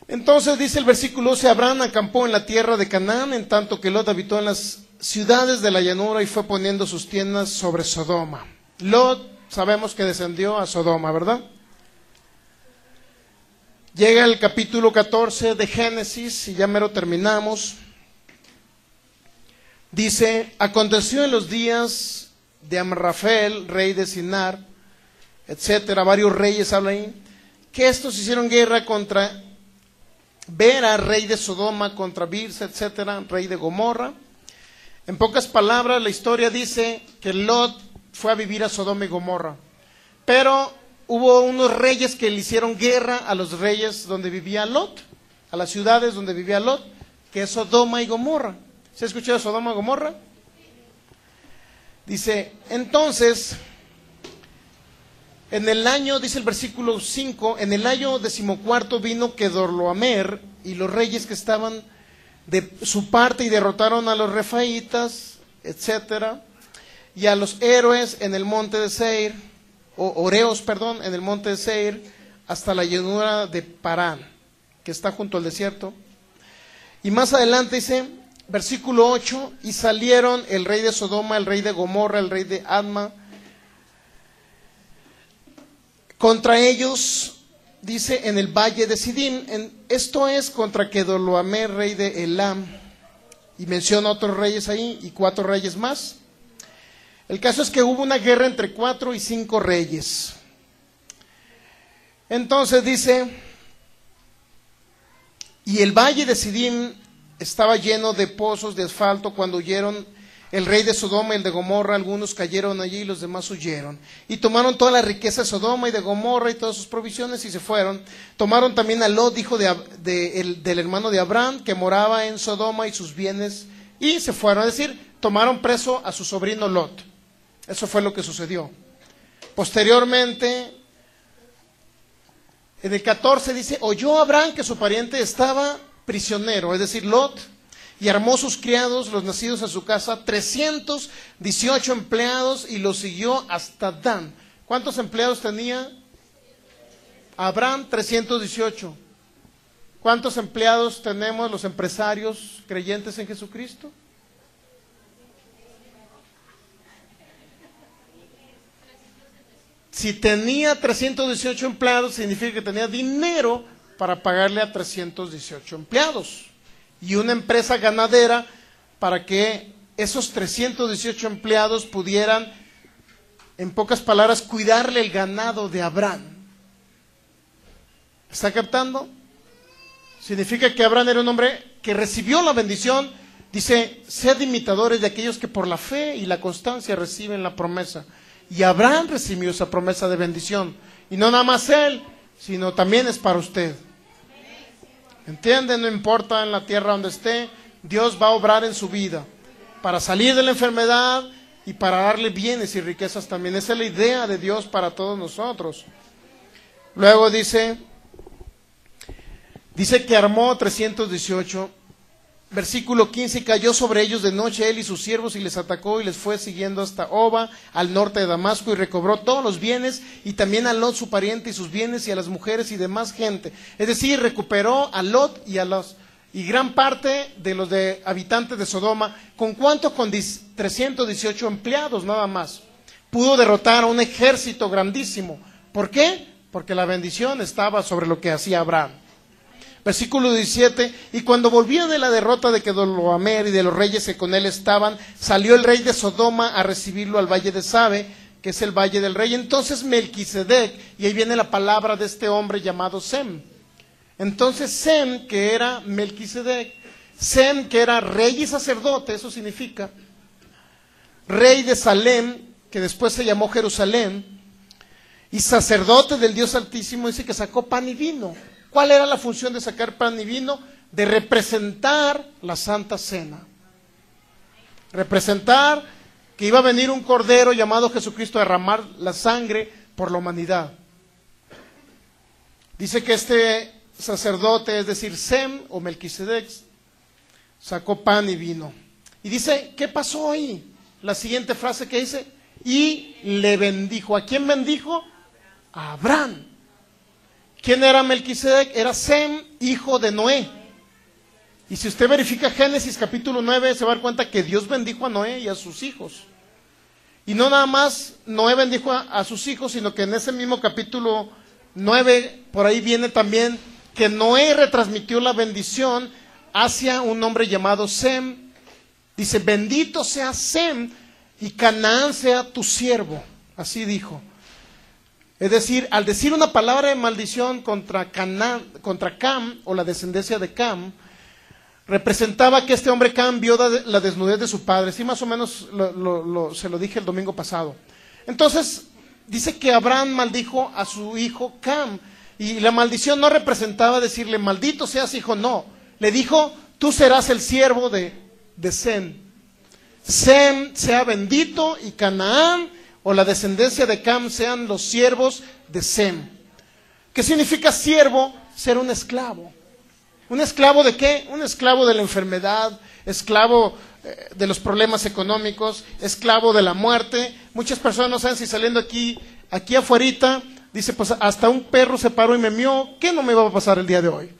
Entonces dice el versículo 11, Abraham acampó en la tierra de Canaán, en tanto que Lot habitó en las ciudades de la llanura y fue poniendo sus tiendas sobre Sodoma. Lot, sabemos que descendió a Sodoma, ¿verdad? Llega el capítulo 14 de Génesis y ya mero terminamos. Dice, aconteció en los días de Amrafel, rey de Sinar, etcétera, varios reyes habla ahí, que estos hicieron guerra contra Bera, rey de Sodoma, contra Birsa, etcétera, rey de Gomorra. En pocas palabras, la historia dice que Lot fue a vivir a Sodoma y Gomorra, pero hubo unos reyes que le hicieron guerra a los reyes donde vivía Lot, a las ciudades donde vivía Lot, que es Sodoma y Gomorra. ¿Se ha escuchado Sodoma y Gomorra? Dice, entonces, en el año, dice el versículo 5, en el año 14 vino Kedorlaomer y los reyes que estaban de su parte y derrotaron a los refaitas, etcétera, y a los héroes en el monte de Seir, o Oreos, perdón, en el monte de Seir, hasta la llanura de Parán, que está junto al desierto. Y más adelante dice, versículo 8, y salieron el rey de Sodoma, el rey de Gomorra, el rey de Adma, contra ellos, dice, en el valle de Sidim, esto es contra Kedorlaomer, rey de Elam, y menciona otros reyes ahí, y 4 reyes más. El caso es que hubo una guerra entre 4 y 5 reyes. Entonces dice, y el valle de Sidim estaba lleno de pozos de asfalto cuando huyeron el rey de Sodoma y el de Gomorra, algunos cayeron allí y los demás huyeron. Y tomaron toda la riqueza de Sodoma y de Gomorra y todas sus provisiones y se fueron. Tomaron también a Lot, hijo del hermano de Abraham, que moraba en Sodoma, y sus bienes, y se fueron. Es decir, tomaron preso a su sobrino Lot. Eso fue lo que sucedió. Posteriormente, en el 14 dice, oyó Abraham que su pariente estaba prisionero, es decir, Lot, y armó sus criados, los nacidos en su casa, 318 empleados, y los siguió hasta Dan. ¿Cuántos empleados tenía Abraham? 318. ¿Cuántos empleados tenemos los empresarios creyentes en Jesucristo? Si tenía 318 empleados, significa que tenía dinero para pagarle a 318 empleados. Y una empresa ganadera para que esos 318 empleados pudieran, en pocas palabras, cuidarle el ganado de Abraham. ¿Está captando? Significa que Abraham era un hombre que recibió la bendición. Dice, sed imitadores de aquellos que por la fe y la constancia reciben la promesa. Y Abraham recibió esa promesa de bendición. Y no nada más él, sino también es para usted. ¿Entiende? No importa en la tierra donde esté, Dios va a obrar en su vida para salir de la enfermedad y para darle bienes y riquezas también. Esa es la idea de Dios para todos nosotros. Luego dice que armó 318. Versículo 15, cayó sobre ellos de noche él y sus siervos y les atacó y les fue siguiendo hasta Oba, al norte de Damasco, y recobró todos los bienes y también a Lot su pariente y sus bienes y a las mujeres y demás gente. Es decir, recuperó a Lot y gran parte de los habitantes de Sodoma. ¿Con cuánto? Con 318 empleados nada más. Pudo derrotar a un ejército grandísimo. ¿Por qué? Porque la bendición estaba sobre lo que hacía Abraham. Versículo 17, y cuando volvió de la derrota de Kedorlaomer y de los reyes que con él estaban, salió el rey de Sodoma a recibirlo al valle de Sabe, que es el valle del rey. Entonces Melquisedec, y ahí viene la palabra de este hombre llamado Sem. Entonces Sem, que era Melquisedec, Sem, que era rey y sacerdote, eso significa, rey de Salem, que después se llamó Jerusalén, y sacerdote del Dios Altísimo, dice que sacó pan y vino. ¿Cuál era la función de sacar pan y vino? De representar la Santa Cena. Representar que iba a venir un cordero llamado Jesucristo a derramar la sangre por la humanidad. Dice que este sacerdote, es decir, Sem o Melquisedec, sacó pan y vino. Y dice, ¿qué pasó ahí? La siguiente frase que dice, y le bendijo. ¿A quién bendijo? A Abraham. ¿Quién era Melquisedec? Era Sem, hijo de Noé. Y si usted verifica Génesis capítulo 9, se va a dar cuenta que Dios bendijo a Noé y a sus hijos. Y no nada más Noé bendijo a sus hijos, sino que en ese mismo capítulo 9, por ahí viene también que Noé retransmitió la bendición hacia un hombre llamado Sem, Dice, bendito sea Sem y Canaán sea tu siervo. Así dijo. Es decir, al decir una palabra de maldición contra Cam, o la descendencia de Cam, representaba que este hombre Cam vio la desnudez de su padre. Sí, más o menos se lo dije el domingo pasado. Entonces, dice que Abraham maldijo a su hijo Cam. Y la maldición no representaba decirle, maldito seas hijo, no. Le dijo, tú serás el siervo de Sem. Sem sea bendito y Canaán o la descendencia de Cam sean los siervos de Sem. ¿Qué significa siervo? Ser un esclavo. ¿Un esclavo de qué? Un esclavo de la enfermedad, esclavo de los problemas económicos, esclavo de la muerte. Muchas personas no saben si saliendo aquí afuerita, dice, pues hasta un perro se paró y me mió, ¿qué no me va a pasar el día de hoy?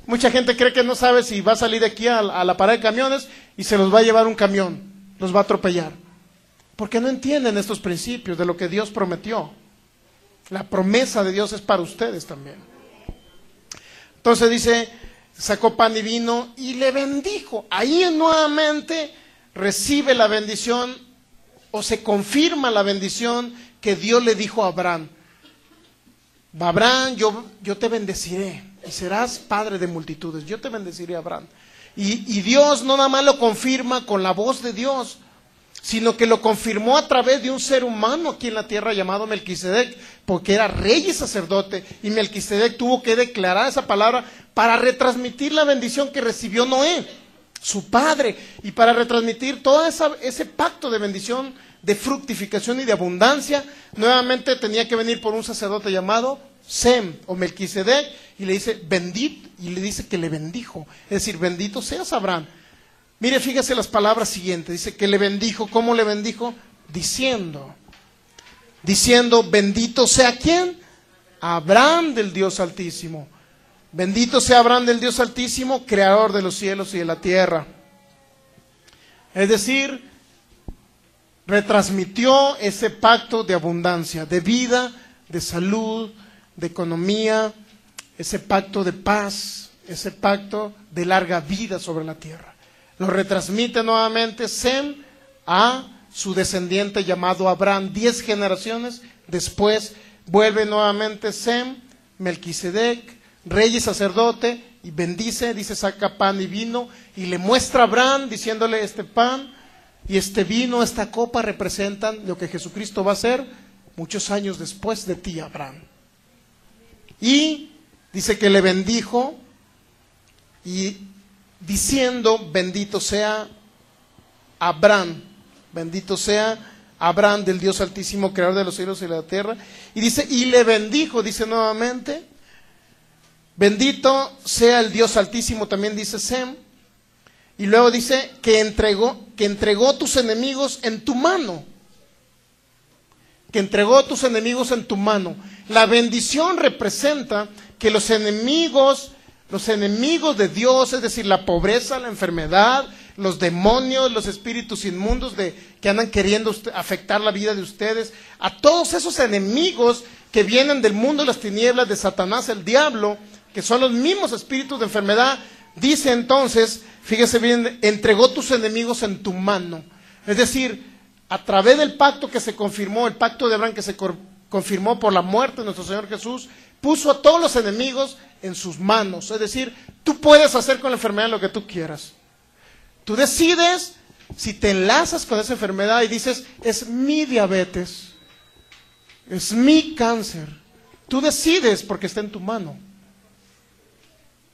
Mucha gente cree que no sabe si va a salir de aquí a la parada de camiones y se los va a llevar un camión, los va a atropellar. Porque no entienden estos principios de lo que Dios prometió. La promesa de Dios es para ustedes también. Entonces dice, sacó pan y vino y le bendijo. Ahí nuevamente recibe la bendición o se confirma la bendición que Dios le dijo a Abraham. Abraham, yo te bendeciré y serás padre de multitudes. Yo te bendeciré, Abraham. Y Dios no nada más lo confirma con la voz de Dios, sino que lo confirmó a través de un ser humano aquí en la tierra llamado Melquisedec, porque era rey y sacerdote, y Melquisedec tuvo que declarar esa palabra para retransmitir la bendición que recibió Noé, su padre, y para retransmitir todo ese pacto de bendición, de fructificación y de abundancia. Nuevamente tenía que venir por un sacerdote llamado Sem o Melquisedec, y le dice bendito, y le dice que le bendijo, es decir, bendito seas, Abraham. Mire, fíjese las palabras siguientes, dice que le bendijo. ¿Cómo le bendijo? Diciendo, bendito sea ¿quién? Abraham del Dios Altísimo. Bendito sea Abraham del Dios Altísimo, creador de los cielos y de la tierra. Es decir, retransmitió ese pacto de abundancia, de vida, de salud, de economía, ese pacto de paz, ese pacto de larga vida sobre la tierra. Lo retransmite nuevamente Sem a su descendiente llamado Abraham. 10 generaciones después vuelve nuevamente Sem, Melquisedec, rey y sacerdote, y bendice, dice, saca pan y vino, y le muestra a Abraham diciéndole, este pan y este vino, esta copa representan lo que Jesucristo va a hacer muchos años después de ti, Abraham. Y dice que le bendijo y diciendo, bendito sea Abraham del Dios Altísimo, creador de los cielos y la tierra. Y dice, y le bendijo, dice nuevamente, bendito sea el Dios Altísimo, también dice Sem. Y luego dice que entregó tus enemigos en tu mano. Que entregó tus enemigos en tu mano. La bendición representa que los enemigos de Dios, es decir, la pobreza, la enfermedad, los demonios, los espíritus inmundos que andan queriendo afectar la vida de ustedes, a todos esos enemigos que vienen del mundo de las tinieblas, de Satanás, el diablo, que son los mismos espíritus de enfermedad, dice entonces, fíjese bien, entregó tus enemigos en tu mano. Es decir, a través del pacto que se confirmó, el pacto de Abraham que se confirmó por la muerte de nuestro Señor Jesús, puso a todos los enemigos en sus manos. Es decir, tú puedes hacer con la enfermedad lo que tú quieras. Tú decides si te enlazas con esa enfermedad y dices, es mi diabetes, es mi cáncer. Tú decides porque está en tu mano.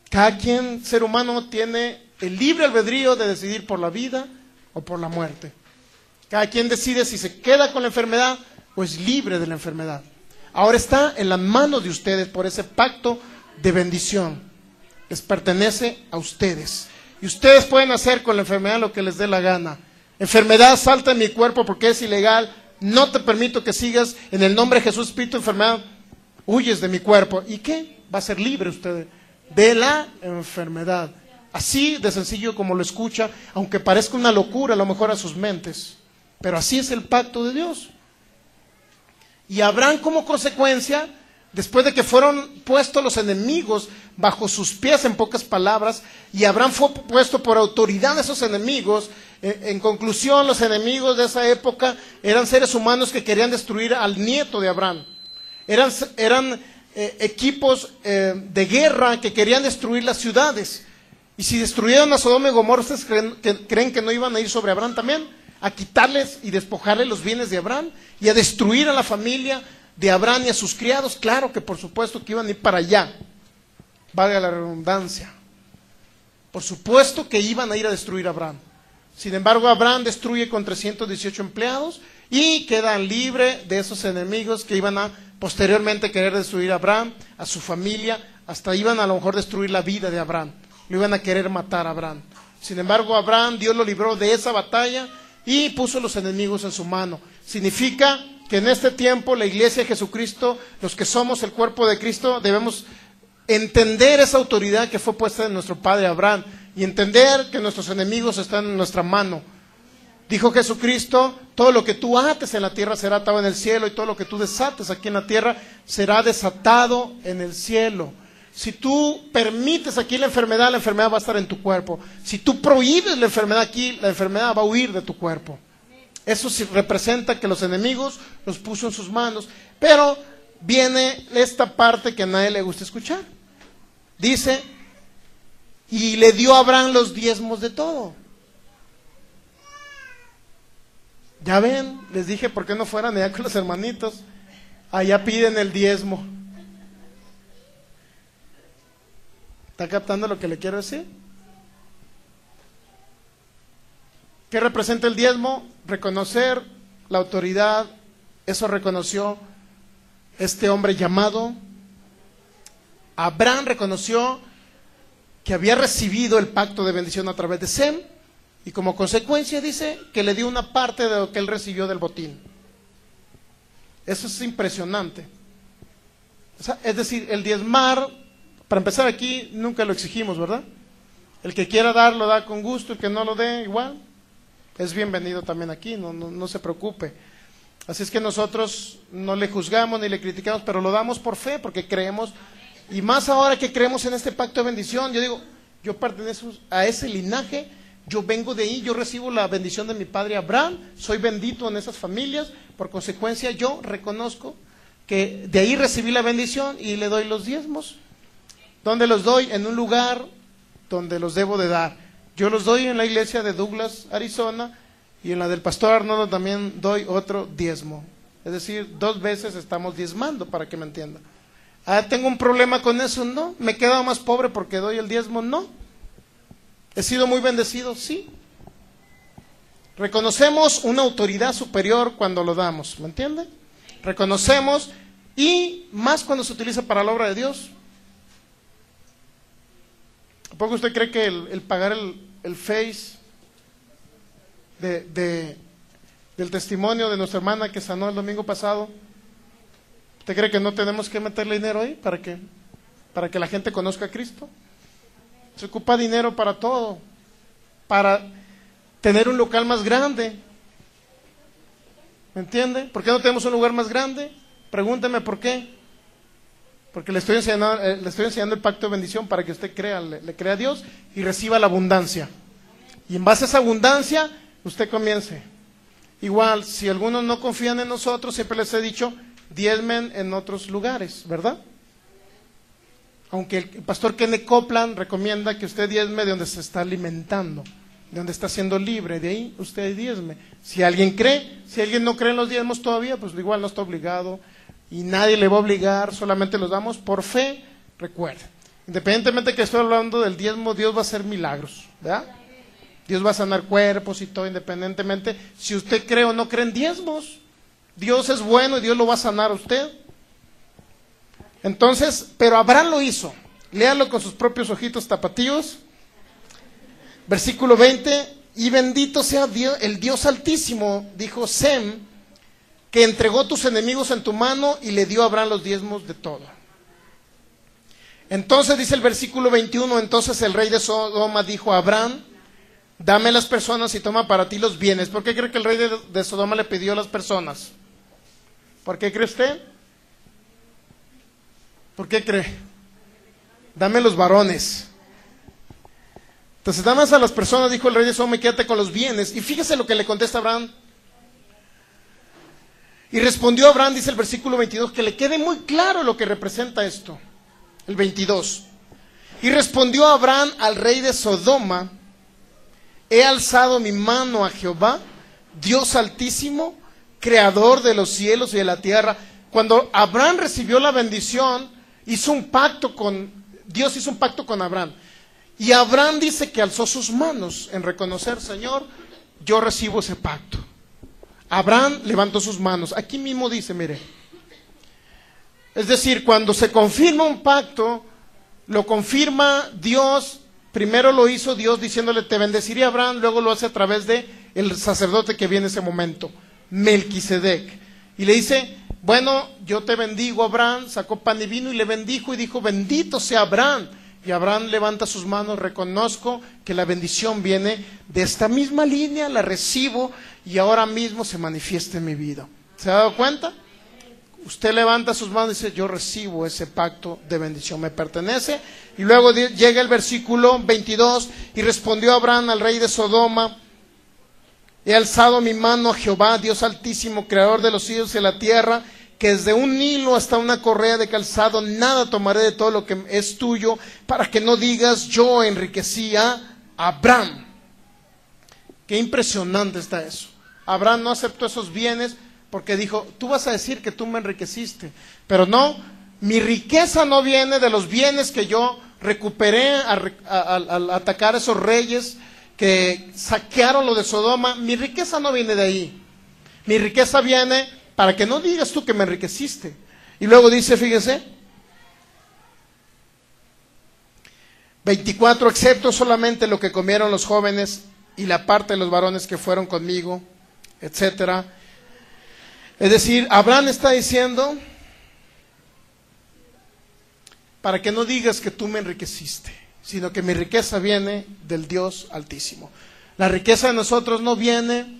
Cada quien, ser humano, tiene el libre albedrío de decidir por la vida o por la muerte. Cada quien decide si se queda con la enfermedad o es libre de la enfermedad. Ahora está en las manos de ustedes por ese pacto de bendición. Les pertenece a ustedes. Y ustedes pueden hacer con la enfermedad lo que les dé la gana. Enfermedad, salta en mi cuerpo porque es ilegal. No te permito que sigas. En el nombre de Jesús, espíritu de enfermedad, huyes de mi cuerpo. ¿Y qué? Va a ser libre usted de la enfermedad. Así de sencillo como lo escucha, aunque parezca una locura a lo mejor a sus mentes. Pero así es el pacto de Dios. Y Abraham, como consecuencia, después de que fueron puestos los enemigos bajo sus pies, en pocas palabras, y Abraham fue puesto por autoridad de esos enemigos. En conclusión, los enemigos de esa época eran seres humanos que querían destruir al nieto de Abraham. Eran equipos de guerra que querían destruir las ciudades. Y si destruyeron a Sodoma y Gomorra, ¿ustedes creen que no iban a ir sobre Abraham también? A quitarles y despojarle los bienes de Abraham y a destruir a la familia de Abraham y a sus criados. Claro que por supuesto que iban a ir para allá, valga la redundancia. Por supuesto que iban a ir a destruir a Abraham. Sin embargo, Abraham destruye con 318 empleados y quedan libre de esos enemigos que iban a posteriormente querer destruir a Abraham, a su familia, hasta iban a lo mejor destruir la vida de Abraham. Lo iban a querer matar a Abraham. Sin embargo, Abraham, Dios lo libró de esa batalla y puso los enemigos en su mano. Significa que en este tiempo la iglesia de Jesucristo, los que somos el cuerpo de Cristo, debemos entender esa autoridad que fue puesta en nuestro padre Abraham y entender que nuestros enemigos están en nuestra mano. Dijo Jesucristo, todo lo que tú ates en la tierra será atado en el cielo, y todo lo que tú desates aquí en la tierra será desatado en el cielo. Si tú permites aquí la enfermedad va a estar en tu cuerpo. Si tú prohíbes la enfermedad aquí, la enfermedad va a huir de tu cuerpo. Eso sí representa que los enemigos los puso en sus manos. Pero viene esta parte que a nadie le gusta escuchar. Dice, y le dio a Abraham los diezmos de todo. Ya ven, les dije por qué no fueran allá con los hermanitos. Allá piden el diezmo. ¿Está captando lo que le quiero decir? ¿Qué representa el diezmo? Reconocer la autoridad. Eso reconoció este hombre llamado. Abraham reconoció que había recibido el pacto de bendición a través de Sem, y como consecuencia dice que le dio una parte de lo que él recibió del botín. Eso es impresionante. O sea, es decir, el diezmar, para empezar aquí, nunca lo exigimos, ¿verdad? El que quiera dar, lo da con gusto, el que no lo dé, igual. Es bienvenido también aquí, no se preocupe. Así es que nosotros no le juzgamos ni le criticamos, pero lo damos por fe, porque creemos, y más ahora que creemos en este pacto de bendición. Yo digo, yo pertenezco a ese linaje, yo vengo de ahí, yo recibo la bendición de mi padre Abraham, soy bendito en esas familias, por consecuencia yo reconozco que de ahí recibí la bendición y le doy los diezmos. ¿Dónde los doy? En un lugar donde los debo de dar. Yo los doy en la iglesia de Douglas, Arizona, y en la del pastor Arnoldo también doy otro diezmo. Es decir, 2 veces estamos diezmando, para que me entienda. ¿Tengo un problema con eso? No. ¿Me he quedado más pobre porque doy el diezmo? No. ¿He sido muy bendecido? Sí. Reconocemos una autoridad superior cuando lo damos, ¿me entiende? Reconocemos, y más cuando se utiliza para la obra de Dios. ¿A poco usted cree que el pagar el face del testimonio de nuestra hermana que sanó el domingo pasado, usted cree que no tenemos que meterle dinero ahí para que la gente conozca a Cristo? Se ocupa dinero para todo, para tener un local más grande. ¿Me entiende? ¿Por qué no tenemos un lugar más grande? Pregúnteme por qué. Porque le estoy enseñando el pacto de bendición para que usted crea, le crea a Dios y reciba la abundancia. Y en base a esa abundancia, usted comience. Igual, si algunos no confían en nosotros, siempre les he dicho, diezmen en otros lugares, ¿verdad? Aunque el pastor Kenneth Copeland recomienda que usted diezme de donde se está alimentando, de donde está siendo libre, de ahí usted diezme. Si alguien cree, si alguien no cree en los diezmos todavía, pues igual no está obligado y nadie le va a obligar, solamente los damos por fe. Recuerde, independientemente que estoy hablando del diezmo, Dios va a hacer milagros, ¿verdad? Dios va a sanar cuerpos y todo, independientemente si usted cree o no cree en diezmos. Dios es bueno y Dios lo va a sanar a usted. Entonces, pero Abraham lo hizo. Léalo con sus propios ojitos tapatíos. Versículo 20, y bendito sea Dios, el Dios altísimo, dijo Sem, que entregó tus enemigos en tu mano y le dio a Abraham los diezmos de todo. Entonces dice el versículo 21, entonces el rey de Sodoma dijo a Abraham, dame las personas y toma para ti los bienes. ¿Por qué cree que el rey de Sodoma le pidió a las personas? ¿Por qué cree usted? ¿Por qué cree? dame los varones. Entonces, nada más a las personas, dijo el rey de Sodoma, quédate con los bienes. Y fíjese lo que le contesta Abraham. Y respondió Abraham, dice el versículo 22, que le quede muy claro lo que representa esto. El 22. Y respondió Abraham al rey de Sodoma: he alzado mi mano a Jehová, Dios altísimo, creador de los cielos y de la tierra. Cuando Abraham recibió la bendición, hizo un pacto con Dios, hizo un pacto con Abraham. Y Abraham dice que alzó sus manos en reconocer: Señor, yo recibo ese pacto. Abraham levantó sus manos. Aquí mismo dice, mire. Es decir, cuando se confirma un pacto, lo confirma Dios. Primero lo hizo Dios diciéndole: te bendeciré, Abraham. Luego lo hace a través de el sacerdote que viene en ese momento, Melquisedec. Y le dice: bueno, yo te bendigo, Abraham. Sacó pan y vino y le bendijo y dijo: bendito sea Abraham. Y Abraham levanta sus manos: reconozco que la bendición viene de esta misma línea, la recibo y ahora mismo se manifiesta en mi vida. ¿Se ha dado cuenta? Usted levanta sus manos y dice: yo recibo ese pacto de bendición, me pertenece. Y luego llega el versículo 22: y respondió Abraham al rey de Sodoma: he alzado mi mano a Jehová, Dios altísimo, creador de los cielos y de la tierra, que desde un hilo hasta una correa de calzado, nada tomaré de todo lo que es tuyo, para que no digas: yo enriquecí a Abraham. Qué impresionante está eso. Abraham no aceptó esos bienes porque dijo: tú vas a decir que tú me enriqueciste, pero no, mi riqueza no viene de los bienes que yo recuperé al atacar a esos reyes que saquearon lo de Sodoma. Mi riqueza no viene de ahí. Mi riqueza viene para que no digas tú que me enriqueciste. Y luego dice, fíjese, 24, excepto solamente lo que comieron los jóvenes y la parte de los varones que fueron conmigo, etcétera. Es decir, Abraham está diciendo: para que no digas que tú me enriqueciste, sino que mi riqueza viene del Dios Altísimo. La riqueza de nosotros no viene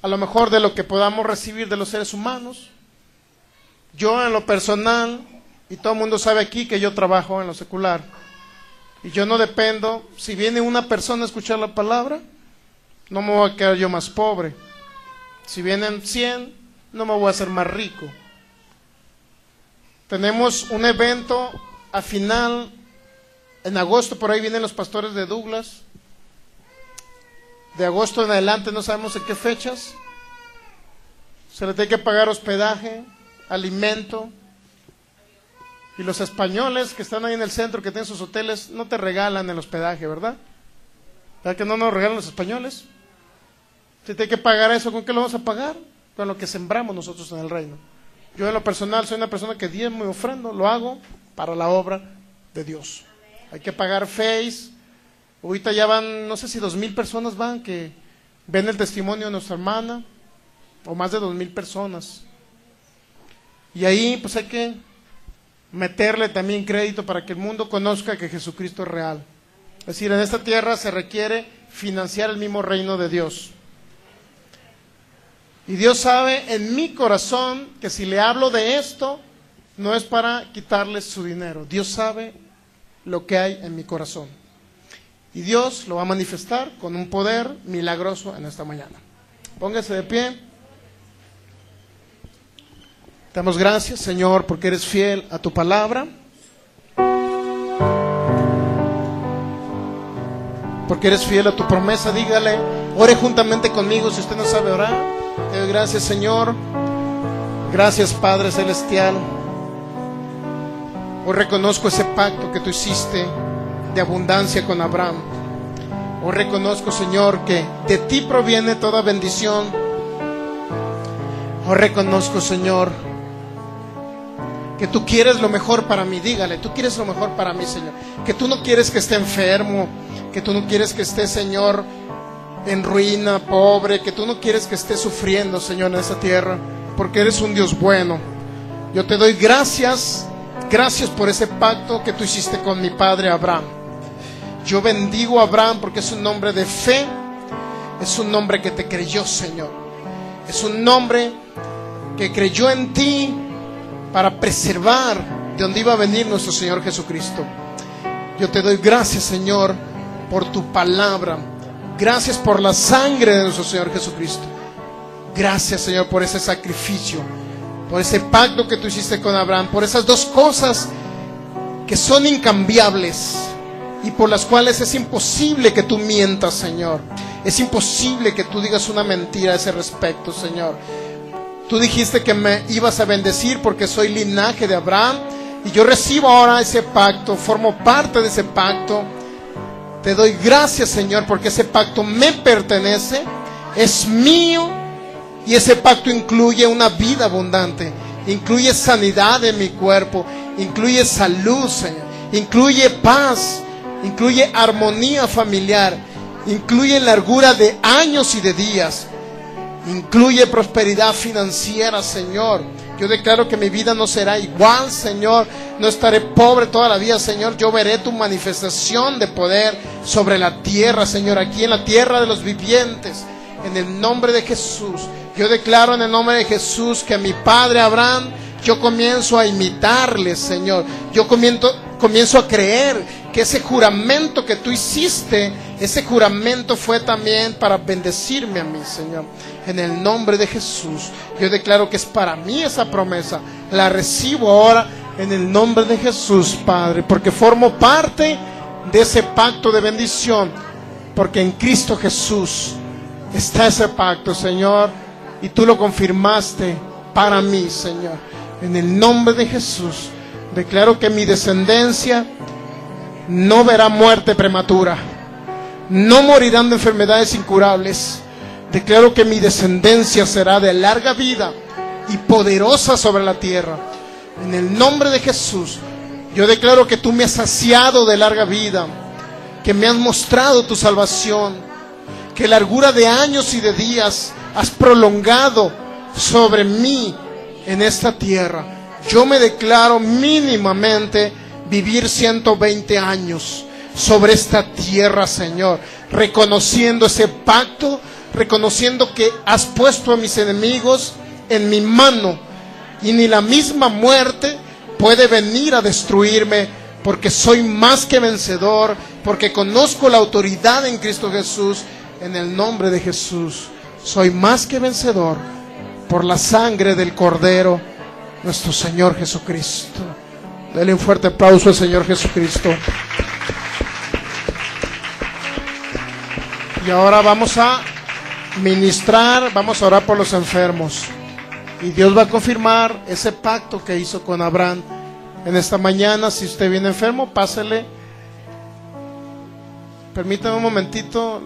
a lo mejor de lo que podamos recibir de los seres humanos. Yo en lo personal, y todo el mundo sabe aquí que yo trabajo en lo secular, y yo no dependo, si viene una persona a escuchar la palabra, no me voy a quedar yo más pobre. Si vienen 100, no me voy a hacer más rico. Tenemos un evento a final, en agosto, por ahí vienen los pastores de Douglas. De agosto en adelante no sabemos en qué fechas. Se les tiene que pagar hospedaje, alimento. Y los españoles que están ahí en el centro, que tienen sus hoteles, no te regalan el hospedaje, ¿verdad? ¿Verdad que no nos regalan los españoles? Si tiene que pagar eso, ¿con qué lo vamos a pagar? Con lo que sembramos nosotros en el reino. Yo en lo personal soy una persona que diezmo y ofrendo, lo hago para la obra de Dios. Hay que pagar fees. Ahorita ya van, no sé si 2,000 personas van, que ven el testimonio de nuestra hermana, o más de 2,000 personas. Y ahí pues hay que meterle también crédito para que el mundo conozca que Jesucristo es real. Es decir, en esta tierra se requiere financiar el mismo reino de Dios. Y Dios sabe en mi corazón que si le hablo de esto, no es para quitarles su dinero. Dios sabe lo que hay en mi corazón. Y Dios lo va a manifestar con un poder milagroso en esta mañana. Póngase de pie. Te damos gracias, Señor, porque eres fiel a tu palabra. Porque eres fiel a tu promesa. Dígale, ore juntamente conmigo si usted no sabe orar. Te doy gracias, Señor. Gracias, Padre Celestial. Hoy reconozco ese pacto que tú hiciste de abundancia con Abraham. Hoy reconozco, Señor, que de ti proviene toda bendición. Hoy reconozco, Señor, que tú quieres lo mejor para mí. Dígale, tú quieres lo mejor para mí, Señor. Que tú no quieres que esté enfermo, que tú no quieres que esté, Señor, en ruina, pobre, que tú no quieres que esté sufriendo, Señor, en esta tierra, porque eres un Dios bueno. Yo te doy gracias, gracias por ese pacto que tú hiciste con mi padre Abraham. Yo bendigo a Abraham porque es un nombre de fe, es un nombre que te creyó, Señor. Es un nombre que creyó en ti para preservar de donde iba a venir nuestro Señor Jesucristo. Yo te doy gracias, Señor, por tu palabra. Gracias por la sangre de nuestro Señor Jesucristo. Gracias, Señor, por ese sacrificio, por ese pacto que tú hiciste con Abraham, por esas dos cosas que son incambiables y por las cuales es imposible que tú mientas, Señor. Es imposible que tú digas una mentira a ese respecto, Señor. Tú dijiste que me ibas a bendecir porque soy linaje de Abraham, y yo recibo ahora ese pacto, formo parte de ese pacto. Te doy gracias, Señor, porque ese pacto me pertenece, es mío, y ese pacto incluye una vida abundante, incluye sanidad en mi cuerpo, incluye salud, Señor, incluye paz, incluye armonía familiar, incluye largura de años y de días, incluye prosperidad financiera, Señor. Yo declaro que mi vida no será igual, Señor. No estaré pobre toda la vida, Señor. Yo veré tu manifestación de poder sobre la tierra, Señor, aquí en la tierra de los vivientes, en el nombre de Jesús. Yo declaro en el nombre de Jesús que a mi padre Abraham, yo comienzo a imitarle, Señor. Yo comienzo a creer que ese juramento que tú hiciste, ese juramento fue también para bendecirme a mí, Señor. En el nombre de Jesús, yo declaro que es para mí esa promesa. La recibo ahora en el nombre de Jesús, Padre, porque formo parte de ese pacto de bendición, porque en Cristo Jesús está ese pacto, Señor, y tú lo confirmaste para mí, Señor. En el nombre de Jesús, declaro que mi descendencia no verá muerte prematura, no morirán de enfermedades incurables. Declaro que mi descendencia será de larga vida y poderosa sobre la tierra. En el nombre de Jesús, yo declaro que tú me has saciado de larga vida, que me has mostrado tu salvación, que largura de años y de días has prolongado sobre mí en esta tierra. Yo me declaro mínimamente vivir 120 años sobre esta tierra, Señor, reconociendo ese pacto, reconociendo que has puesto a mis enemigos en mi mano, y ni la misma muerte puede venir a destruirme, porque soy más que vencedor, porque conozco la autoridad en Cristo Jesús. En el nombre de Jesús, soy más que vencedor por la sangre del Cordero, nuestro Señor Jesucristo. Dele un fuerte aplauso al Señor Jesucristo. Y ahora vamos a ministrar, vamos a orar por los enfermos, y Dios va a confirmar ese pacto que hizo con Abraham en esta mañana. Si usted viene enfermo, pásele. Permítame un momentito.